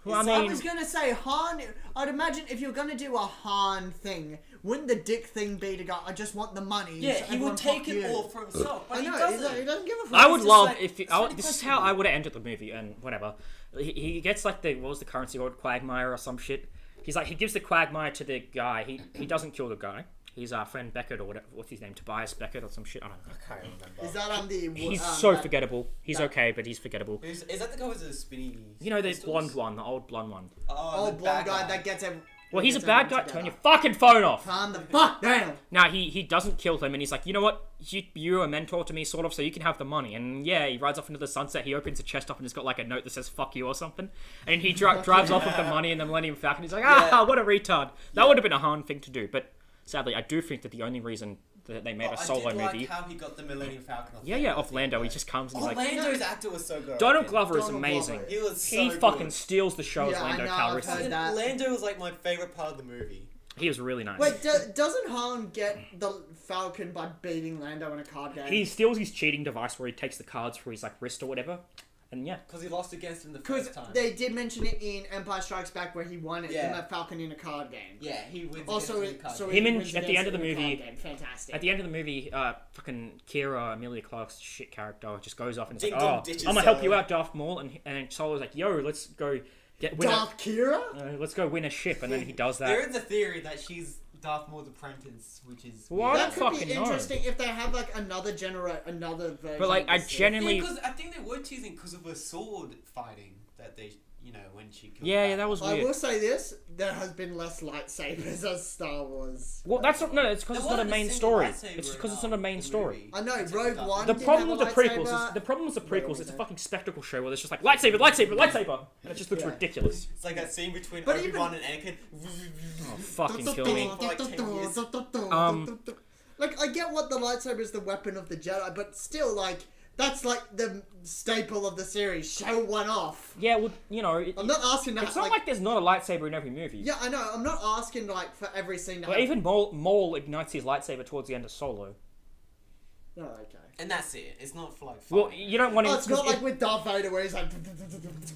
Well, I It's I mean, was gonna say Han. I'd imagine if you're gonna do a Han thing, wouldn't the dick thing be to go? I just want the money. Yeah, so he everyone would take fuck it you." all for himself, but I he know doesn't. he doesn't give a fuck. I would He's just love like- if it's really this is how I would have ended the movie and whatever. He gets like what was the currency called, Quagmire or some shit. He gives the Quagmire to the guy. He doesn't kill the guy. He's our friend Beckett or whatever. What's his name? Tobias Beckett or some shit. I don't know. I can't remember. Is that on the? He's so that- forgettable. He's okay, but he's forgettable. Is that the guy with the spinny? You know the pistols? blonde one, the old blonde one. Oh, Oh, the blonde bad guy that gets him. Well, he's a gets bad everyone guy. Turn your together. fucking phone off. Calm the fuck down. Now he doesn't kill him, and he's like, you know what? You're a mentor to me, sort of, so you can have the money. And yeah, he rides off into the sunset. He opens a chest up, and it's got like a note that says "fuck you" or something. And he drives off with the money and the Millennium Falcon. He's like, Yeah. what a retard. That would have been a Han thing to do, but sadly, I do think that the only reason that they made a Solo I did movie, like how he got the Millennium Falcon. off Lando, he just comes and he's like, Lando's actor was so good. Donald Glover is Donald amazing. Glover. He was so He good. fucking steals the show as Yeah, I Lando know, I've Calrissian. heard that. Lando was like my favorite part of the movie. He was really nice. Wait, doesn't Han get the Falcon by beating Lando in a card game? He steals his cheating device where he takes the cards for his like wrist or whatever, and yeah. Because he lost against him the Because first time. they did mention it in Empire Strikes Back where he won it, Yeah. the Falcon in a card game. Yeah, he wins Also, against him in the card. so Him he and- wins at the against end of it the in a movie- card game. Fantastic. At the end of the movie, fucking Kira, Amelia Clark's shit character, just goes off and is like, Ding dong "Oh, ditches I'm gonna help Solo. you out, Darth Maul," and Solo's like, "Yo, let's go Darth Kira? Let's go win a ship, and then he does that. There is a theory that she's Darth Maul's apprentice, which is Well, I That don't could be fucking know. interesting if they have like another version. But like, of I the Sith. genuinely. because I think they were teasing because of her sword fighting that they, when she killed. Yeah, that was I weird. will say this: there has been less lightsabers as Star Wars. Well, that's not. No, it's because There it's not a wasn't a main single story. lightsaber It's because it's in not a main the story. movie. I know Except Rogue for One. The didn't problem have with a the prequels lightsaber. is the problem with the Wait, what prequels. was It's a that? fucking spectacle show where there's just like lightsaber, lightsaber, lightsaber, and it just looks Yeah. ridiculous. It's like that scene between But Obi-Wan and Anakin. Oh, fucking kill me. For like 10 years. Like, I get what the lightsaber is the weapon of the Jedi, but still, like, that's like the staple of the series. Show one off. Yeah, well, I'm not asking that. it's not like there's not a lightsaber in every movie. Yeah, I know. I'm not asking like for every scene to But have. even Maul ignites his lightsaber towards the end of Solo. Oh, okay. And that's it. It's not for like. Well, fighting. you don't want Oh, to. it's not like with Darth Vader where he's like.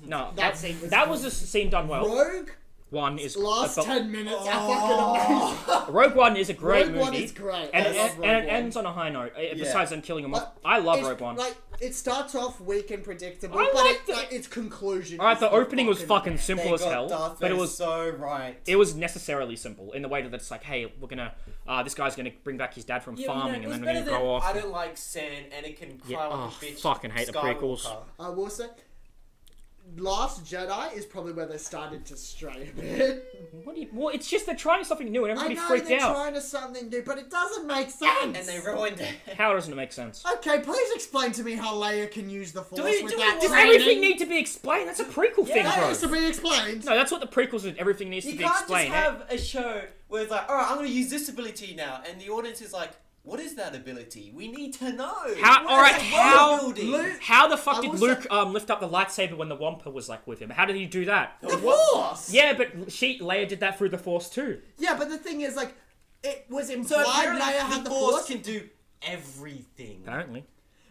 No, that scene was that was a scene done well. Rogue. One is Last but 10 minutes are fucking amazing. Rogue One is a great Rogue movie. One is great. And I it, love Rogue and it One. ends on a high note. Yeah. Besides them killing him off, Like, I love it's, Rogue One. Like, it starts off weak and predictable, I but liked it, like, its conclusion. Alright, is the opening was fucking best. simple They as got hell, Darth but it Vader was so right. it was necessarily simple in the way that it's like, hey, we're gonna this guy's gonna bring back his dad from farming, and then we're gonna go off. I don't like sand, and it can cry Yeah, like oh, a bitch. fucking hate the prequels. Skywalker. I will say, Last Jedi is probably where they started to stray a bit. What do you? Well, it's just they're trying something new, and I everybody know freaked they're out. trying to something new, but it doesn't make sense. And they ruined it. How doesn't it make sense? Okay, please explain to me how Leia can use the Force we- without Does training. everything need to be explained? That's a prequel thing, That bro. needs to be explained. No, that's what the prequels did. Everything needs to You be can't explained. just have a show where it's like, alright, I'm gonna use this ability now, and the audience is like, what is that ability? We need to know. How? All right. That's How? world building. How the fuck I did will Luke lift up the lightsaber when the Wampa was like with him? How did he do that? The Force. Yeah, but Leia did that through the Force too. Yeah, but the thing is, like, it was So implied apparently Leia had the the Force Force. can do everything. Apparently.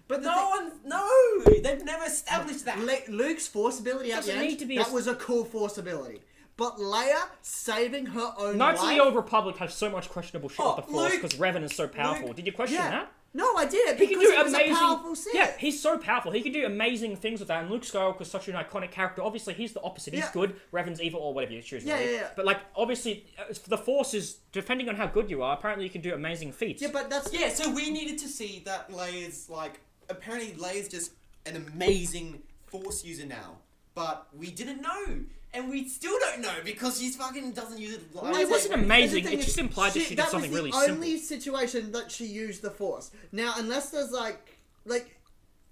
But the No, they've never established that. Luke's Force ability at the Doesn't end, need to be that a- was a cool Force ability. But Leia saving her own Knights of life. the Old Republic have so much questionable shit Oh, with the Force Luke- because Revan is so powerful. Luke- Did you question Yeah. that? No, I did He because can do he was amazing. a powerful Sith. Yeah, he's so powerful. He can do amazing things with that. And Luke Skywalker's such an iconic character. Obviously, he's the opposite. He's Yeah. good. Revan's evil, or whatever you choose. Yeah, really. yeah, yeah. But like, obviously, the Force is depending on how good you are. Apparently, you can do amazing feats. Yeah, but that's Yeah, so we needed to see that Leia's like apparently Leia's just an amazing Force user now, but we didn't know, and we still don't know because she fucking doesn't use it. Well, it wasn't amazing. But the it thing just is, implied that she did something really That was the simple. only situation that she used the Force. Now, unless there's like,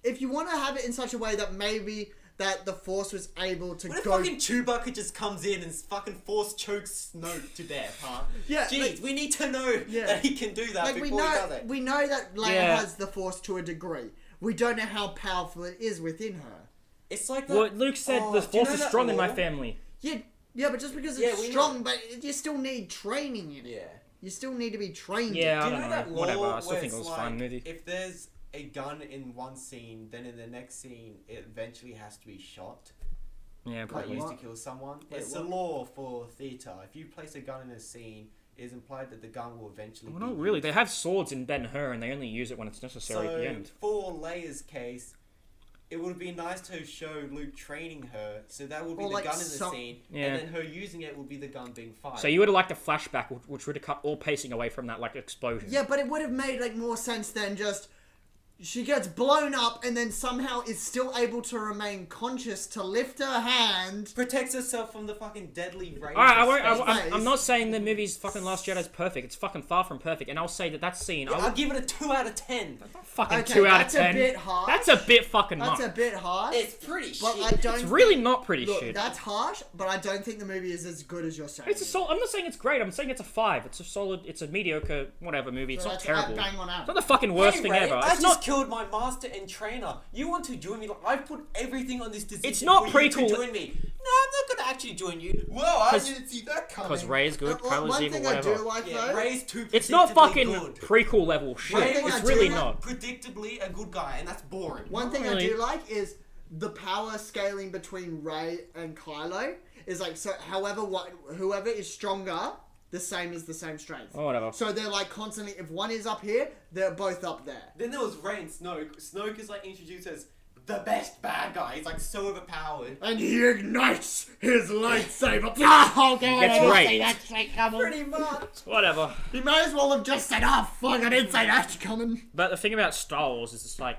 if you want to have it in such a way that maybe that the Force was able to What if go. fucking Chewbacca just comes in and fucking Force chokes Snoke to death, huh? Yeah, Jeez, like- we need to know Yeah. that he can do that Like before he does it. we know that Leia Yeah. has the Force to a degree. We don't know how powerful it is within her. It's like that. Well, Luke said Oh, the do you Force know is that strong in my law? family. Yeah, but just because Yeah, it's we strong, know. but you still need training in it. Yeah. You still need to be trained. Yeah, I Do you don't know know. that law Whatever. I still where think it it's was a fun like, movie. If there's a gun in one scene, then in the next scene it eventually has to be shot, Yeah, like probably. used to What? kill someone. Wait, It's what? a law for theatre. If you place a gun in a scene, it is implied that the gun will eventually Well, be not really. used. They have swords in Ben-Hur, and they only use it when it's necessary So at the end. for Leia's case, it would be nice to show Luke training her, so that would be Or the like gun in the some- scene, Yeah. and then her using it would be the gun being fired. So you would have liked a flashback, which would have cut all pacing away from that like explosion. Yeah, but it would have made like more sense than just she gets blown up and then somehow is still able to remain conscious to lift her hand. protects herself from the fucking deadly rays. Alright, of space. I'm not saying the movie's fucking Last Jedi is perfect. It's fucking far from perfect. And I'll say that scene, I'll give it a 2 out of 10. fucking Okay, 2 out of that's 10. a bit harsh. That's a bit fucking That's much. a bit harsh. It's pretty but shit. I don't. It's really not pretty Look, shit. that's harsh, but I don't think the movie is as good as you're saying. It's a solid. I'm not saying it's great. I'm saying it's a 5. It's a solid. It's a mediocre, whatever movie. It's So not that's terrible. bang on It's average. not the fucking worst Hey, thing Ray, ever. I It's just not. killed my master and trainer. You want to join me? Like, I've put everything on this decision. It's not for you to prequel. join me. No, I'm not gonna actually join you. Whoa, I 'Cause- didn't see that coming. Because Ray's good, Kylo's One evil, thing I do whatever. like Yeah, though. Ray's too. It's not predictably fucking good. prequel level shit. One thing I It's do really like- not. Predictably a good guy, and that's boring. One thing really. I do like is the power scaling between Rey and Kylo is like so. Whoever is stronger, the same is the same strength. Oh, whatever. So they're like constantly. If one is up here, they're both up there. Then there was Rey and Snoke. Snoke is like introduced as the best bad guy. He's like so overpowered. And he ignites his lightsaber. Oh, God, Gets I didn't raped. see that shit coming. Pretty much. Whatever. He may as well have just said, "Oh fuck, I didn't say that coming." But the thing about Star Wars is it's like,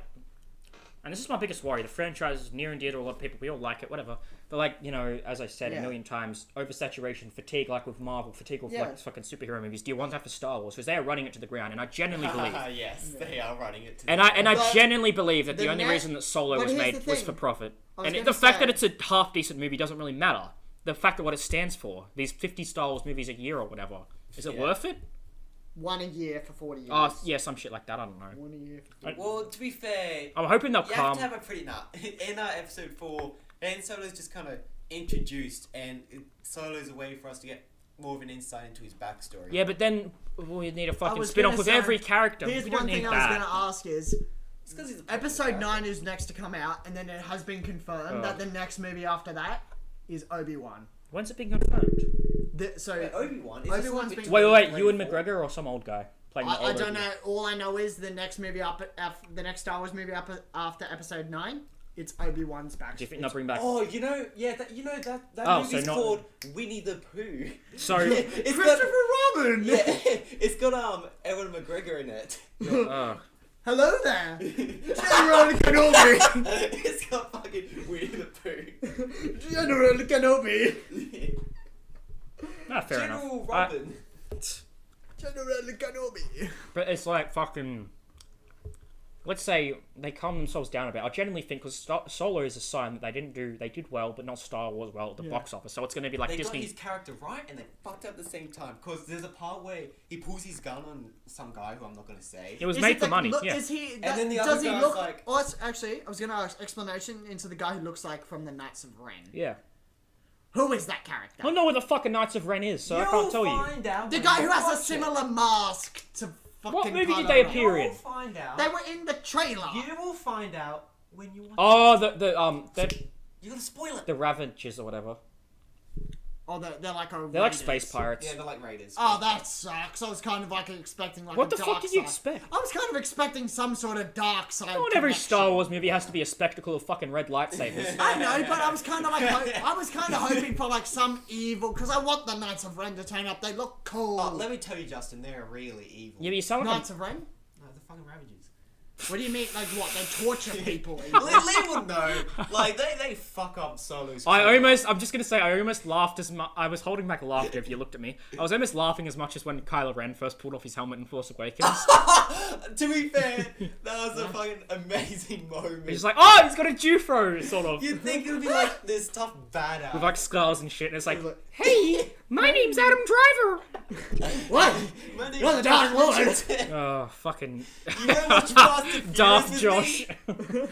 and this is my biggest worry, the franchise is near and dear to a lot of people, we all like it, whatever. But like, you know, as I said a million times, oversaturation, fatigue, like with Marvel, fatigue with like fucking superhero movies. Do you want that for Star Wars? Because they are running it to the ground, and I genuinely believe. Yes, they are running it. To I genuinely believe that the the only net- reason that Solo but was here's made the was thing. for profit. I was And gonna the fact say- that it's a half decent movie doesn't really matter. The fact that what it stands for, these 50 Star Wars movies a year or whatever, is it worth it? One a year for 40 years. Oh yeah, some shit like that. I don't know. One a year for 40 Well, to be fair, I'm hoping they'll you come. have to have a pretty nut. In episode 4, Han Solo's just kind of introduced, and Solo's a way for us to get more of an insight into his backstory. Yeah, but then we need a fucking was spin-off gonna with say, every character. Here's We don't one need thing I was that. going to ask is, It's 'cause he's a Episode 9 is next to come out, and then it has been confirmed Oh. that the next movie after that is Obi-Wan. When's it been confirmed? So Obi-Wan. Obi-Wan's been- Wait, Ewan McGregor or some old guy playing the I old don't Obi-Wan? know. All I know is the next movie the next Star Wars movie after Episode 9, it's Obi-Wan's back. Do you think they'll bring back? Oh, you know, that Oh, movie's so not- called Winnie the Pooh. So, It's Christopher Robin. Yeah, it's got Ewan McGregor in it. Hello there, General Kenobi. It's got fucking Winnie the Pooh. General Kenobi. fair enough. General Robin. General Kenobi. But it's like fucking. Let's say they calm themselves down a bit. I genuinely think because Solo is a sign that they did well, but not Star Wars well at the box office. So it's going to be like They got Disney. his character right, and they fucked up at the same time. Because there's a part where he pulls his gun on some guy who I'm not going to say. It was Is made it for the- money. look, Yeah. Is he? And then the does other he guy's look like- Oh, actually, I was gonna ask explanation into the guy who looks like from the Knights of Ren. Yeah. Who is that character? I don't know what the fucking Knights of Ren is, so I can't tell you. Find out The when guy you who has a watch it. similar mask to fucking. What movie did Kylo they Ren. appear in? You'll find out. They were in the trailer. You will find out when you watch Oh, the it. You gotta spoil it. the Ravagers or whatever. Oh, they're like a. They're like Raiders. space pirates. Yeah, they're like Raiders. Oh, that sucks. I was kind of like expecting like. What a the dark fuck did you side. expect? I was kind of expecting some sort of dark side. Not every connection. Star Wars movie has to be a spectacle of fucking red lightsabers. I know, but I was kind of like, I was kind of hoping for like some evil, because I want the Knights of Ren to turn up. They look cool. Oh, let me tell you, Justin, they're really evil. Yeah, but you sound like Knights of Ren? No, they're fucking Ravagers. What do you mean? Like what? They torture people. Lee would know. Like, they fuck up Solo's I'm just gonna say, I almost laughed as much. I was holding back laughter if you looked at me. I was almost laughing as much as when Kylo Ren first pulled off his helmet in Force Awakens. To be fair, that was a fucking amazing moment. He's just like, oh, he's got a Jufro, sort of. You'd think it would be like this tough badass. With like scars and shit, and it's like, hey, my name's Adam Driver! What? My name's You're the Dark Lord. Oh, fucking. You know what's Fast and Furious Darth with Josh. me?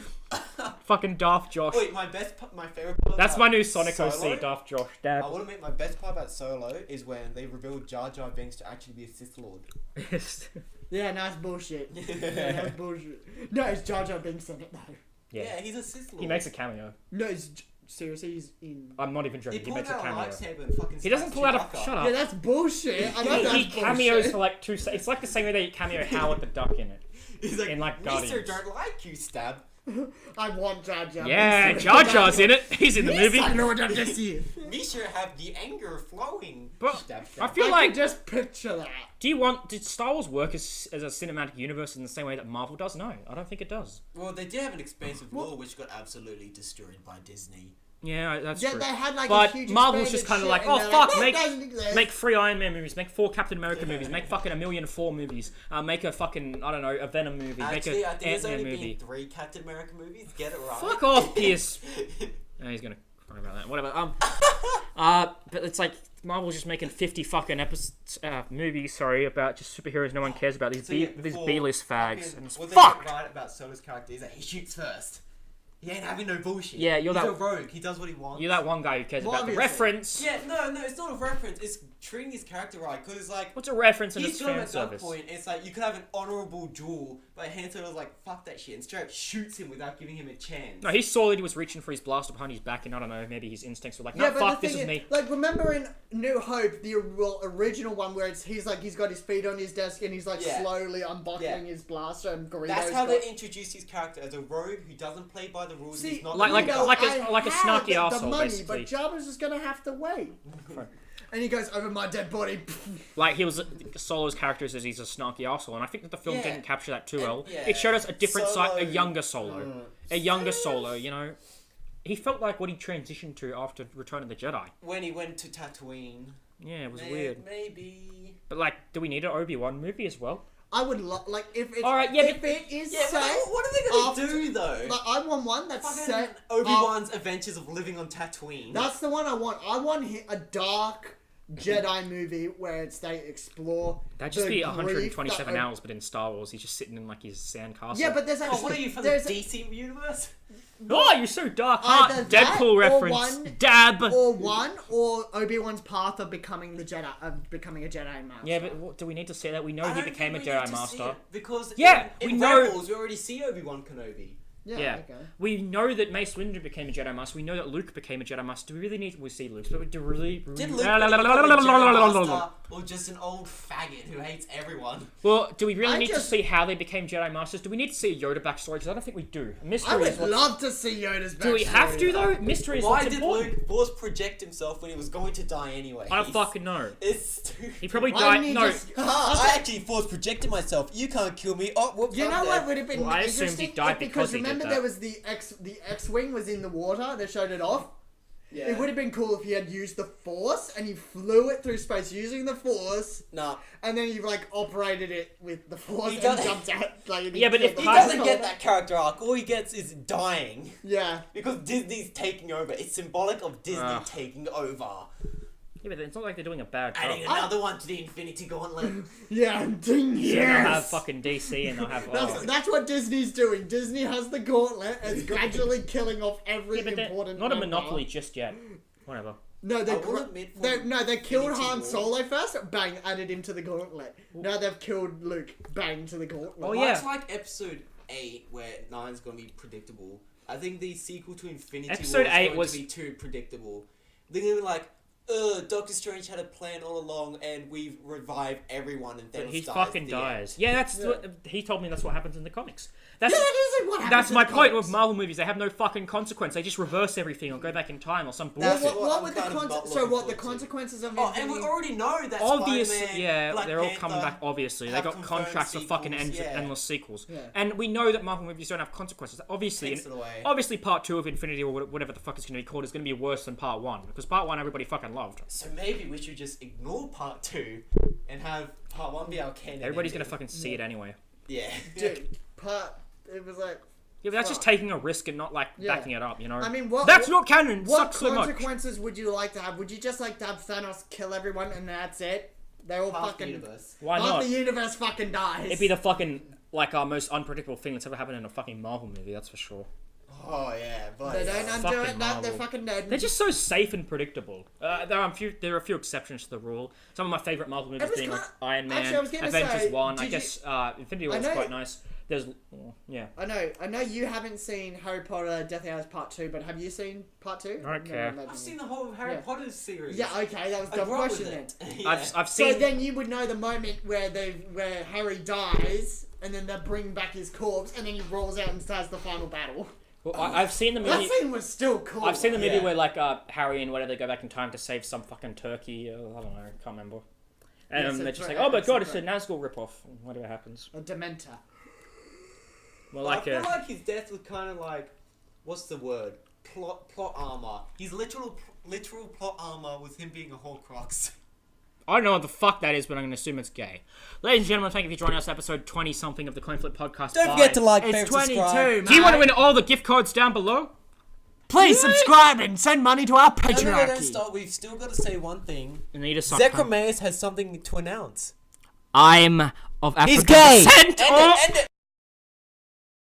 Fucking Darth Josh. Wait, my favorite part That's about my new Sonic Solo? OC, Darth Josh. Dad. I want to make my best part about Solo is when they revealed Jar Jar Binks to actually be a Sith Lord. Yeah, no, it's bullshit. Yeah, that's bullshit. No, it's Jar Jar Binks in it though. Yeah, he's a Sith Lord. He makes a cameo. No, seriously, he's in. I'm not even He joking. He pulled makes a out a cameo. lightsaber and fucking He doesn't smashed pull out a. Chewbacca. Shut Yeah, up. that's bullshit. I know that's He cameos bullshit. for like 2 seconds. It's like the same way they cameo Howard the Duck in it. He's like, in, like, Mister Guardians. don't like you, stab. I want Jar Jar. Yeah, Binks. Jar Jar's in it. He's in the movie. I know what I'm just seeing. Misha have the anger flowing. But Stab, I stab. feel I like. can just picture that. Did Star Wars work as a cinematic universe in the same way that Marvel does? No, I don't think it does. Well, they did have an expansive lore which got absolutely destroyed by Disney. Yeah, that's Yeah, true. they had like But a huge Marvel's just kind expanded of like, shit, oh and fuck, they're like, that doesn't exist. make 3 Iron Man movies, make 4 Captain America movies, make fucking 1,000,004 movies, make a fucking, I don't know, a Venom movie, Actually, I make think a there's only Ant-Man movie. been 3 Captain America movies. Get it right. Fuck off, Pierce. No, he's gonna cry about that. Whatever. But it's like Marvel's just making 50 fucking movies, sorry, about just superheroes no one cares about. These So, yeah, these before B-list fags, fucking- and it's what they fucked. get right about Solo's character is that he shoots first. He ain't having no bullshit. Yeah, He's a rogue. He does what he wants. You're that one guy who cares Well, about the obviously. reference. Yeah, no, it's not a reference. It's treating his character right. Because it's like, What's a reference and he's it's got him fan at service? gunpoint. It's like, you could have an honourable duel, but Han Solo's like, fuck that shit, and straight up shoots him without giving him a chance. No, he saw that he was reaching for his blaster behind his back, and I don't know, maybe his instincts were like, no, Yeah, but fuck, the this thing is me. Like, remember in New Hope, the original one where he's got his feet on his desk and he's like slowly unbuckling his blaster and Garrido's That's how they introduce his character as a rogue who doesn't play by the rules. See, he's not like a snarky the arsehole, money, basically. but Jabba's just gonna have to wait. And he goes, over my dead body. Like, he was Solo's character says he's a snarky arsehole, and I think that the film didn't capture that too well. Yeah. It showed us a different Solo, side, a younger Solo. A younger Solo, you know? He felt like what he transitioned to after Return of the Jedi. When he went to Tatooine. Yeah, it was weird. Maybe. But, like, do we need an Obi-Wan movie as well? I would like if it's Alright, yeah, if but- it is Yeah, set. what are they gonna do though? Like, I want one that's Fucking set. Obi-Wan's Adventures of Living on Tatooine. That's the one I want. I want a dark Jedi movie where they explore. That'd just the be grief 127 that hours, but in Star Wars, he's just sitting in, like, his sandcastle. Yeah, but there's Oh, actually. what are you from the there's DC universe? Oh, you're so dark, huh? Either that Deadpool or reference. one- Dab! or Obi-Wan's path of becoming the Jedi, becoming a Jedi master. Yeah, but what, do we need to say that? We know I he don't became a think we need Jedi to see Master. it, because Yeah, in we know- Rebels we already see Obi-Wan Kenobi. Yeah. Okay. We know that Mace Windu became a Jedi Master. We know that Luke became a Jedi Master. Do we really need to... We see Luke, but we do really... Did Luke become a Jedi Master or just an old faggot who hates everyone? Well, do we really I need to just- see how they became Jedi Masters? Do we need to see a Yoda backstory? Because I don't think we do. Mystery I is would what's... love to see Yoda's backstory. Do we have to, though? Mystery is Why what's did important. Luke force project himself when he was going to die anyway? I don't fucking know. It's stupid. He probably Why died... didn't he No. just- I actually force projected myself. You can't kill me. Oh, whoops. You I'm know dead. what would have been Well, I assumed interesting? he died because because he did remember that. there was the X-wing was in the water. They showed it off. Yeah. It would have been cool if he had used the Force and he flew it through space using the Force, Nah. and then he like operated it with the Force He and doesn't- jumped out. Like, and Yeah, but killed if the He part- doesn't get that character arc. All he gets is dying. Yeah. Because Disney's taking over. It's symbolic of Disney Ugh. taking over. Yeah, but it's not like they're doing a bad job. Adding another one to the Infinity Gauntlet. Yeah, ding, Yeah, they'll have yes! fucking DC and they'll have... That's what Disney's doing. Disney has the gauntlet and it's gradually killing off every Yeah, but they're important not a member. monopoly just yet. Whatever. No, I will admit for they killed Infinity Han War. Solo first, bang, added him to the gauntlet. Now they've killed Luke, bang, to the gauntlet. Oh, yeah. Much like Episode 8, where 9's gonna be predictable, I think the sequel to Infinity Episode War is 8 going was- to be too predictable. They're gonna be like, Doctor Strange had a plan all along, and we've revived everyone, and But Thanos he dies. fucking The dies. end. Yeah, that's what he told me. That's what happens in the comics. That's Yeah, that isn't what happens that's in my the point comics. with Marvel movies. They have no fucking consequence. They just reverse everything or go back in time or some Well, bullshit. That's what I'm would the kind of not so looking what the forward to. consequences of Oh, and we Infinity- already know that Obviously, Spider-Man, yeah, Black they're all Panther, coming back. Obviously, they have got confirmed contracts for fucking sequels, yeah. endless sequels, Yeah. and we know that Marvel movies don't have consequences. Obviously, Takes it away. obviously, part 2 of Infinity or whatever the fuck it's going to be called is going to be worse than part 1 because part 1 everybody fucking loved. So maybe we should just ignore part 2 and have part 1 be our canon. Everybody's going ending. to fucking see it anyway. Yeah. Dude, it was like, Yeah, but that's just Fuck. taking a risk and not like Yeah. backing it up. You know. I mean, what- That's what- not canon. It what sucks so much. consequences would you like to have? Would you just like to have Thanos kill everyone and that's it? They're all Half the fucking. universe. Why half not? the universe fucking dies. It'd be the fucking like our most unpredictable thing that's ever happened in a fucking Marvel movie. That's for sure. Oh yeah, but They don't undo Fucking it. No, they're Marvel. fucking dead. They're just so safe and predictable. There are a few exceptions to the rule. Some of my favorite Marvel movies was being like kinda- Iron Man, Actually, I was gonna Avengers say, 1. I did guess Infinity War I was know- quite nice. There's yeah. I know you haven't seen Harry Potter Deathly Hallows Part 2, but have you seen Part 2? I don't care. I've seen the whole Harry Yeah. Potter series. Yeah, okay, that was a I dumb grew up with question then. it. Yeah. I've So seen. then you would know the moment where Harry dies, and then they bring back his corpse, and then he rolls out and starts the final battle. Well, I've seen the movie. That scene was still cool. I've seen the movie Yeah. where like Harry and whatever they go back in time to save some fucking turkey. I don't know. I can't remember. And Yeah, it's a they're just threat, like, oh my it's a god, it's a threat. Nazgul ripoff. Whatever happens. A Dementor. Well, Well, I like feel like his death was kind of like, what's the word? Plot armor. His literal plot armor was him being a Horcrux. I don't know what the fuck that is, but I'm going to assume it's gay. Ladies and gentlemen, thank you for joining us, episode 20-something of the Coinflip podcast. Don't Bye. forget to like, It's favorite, 22, subscribe. Do you want to mate. win all the gift codes down below? Please subscribe and send money to our No, patriarchy. don't stop. We've still got to say one thing. You need a suck. Zekromooooohomo has something to announce. I'm of African He's gay! descent. End or- it, end it.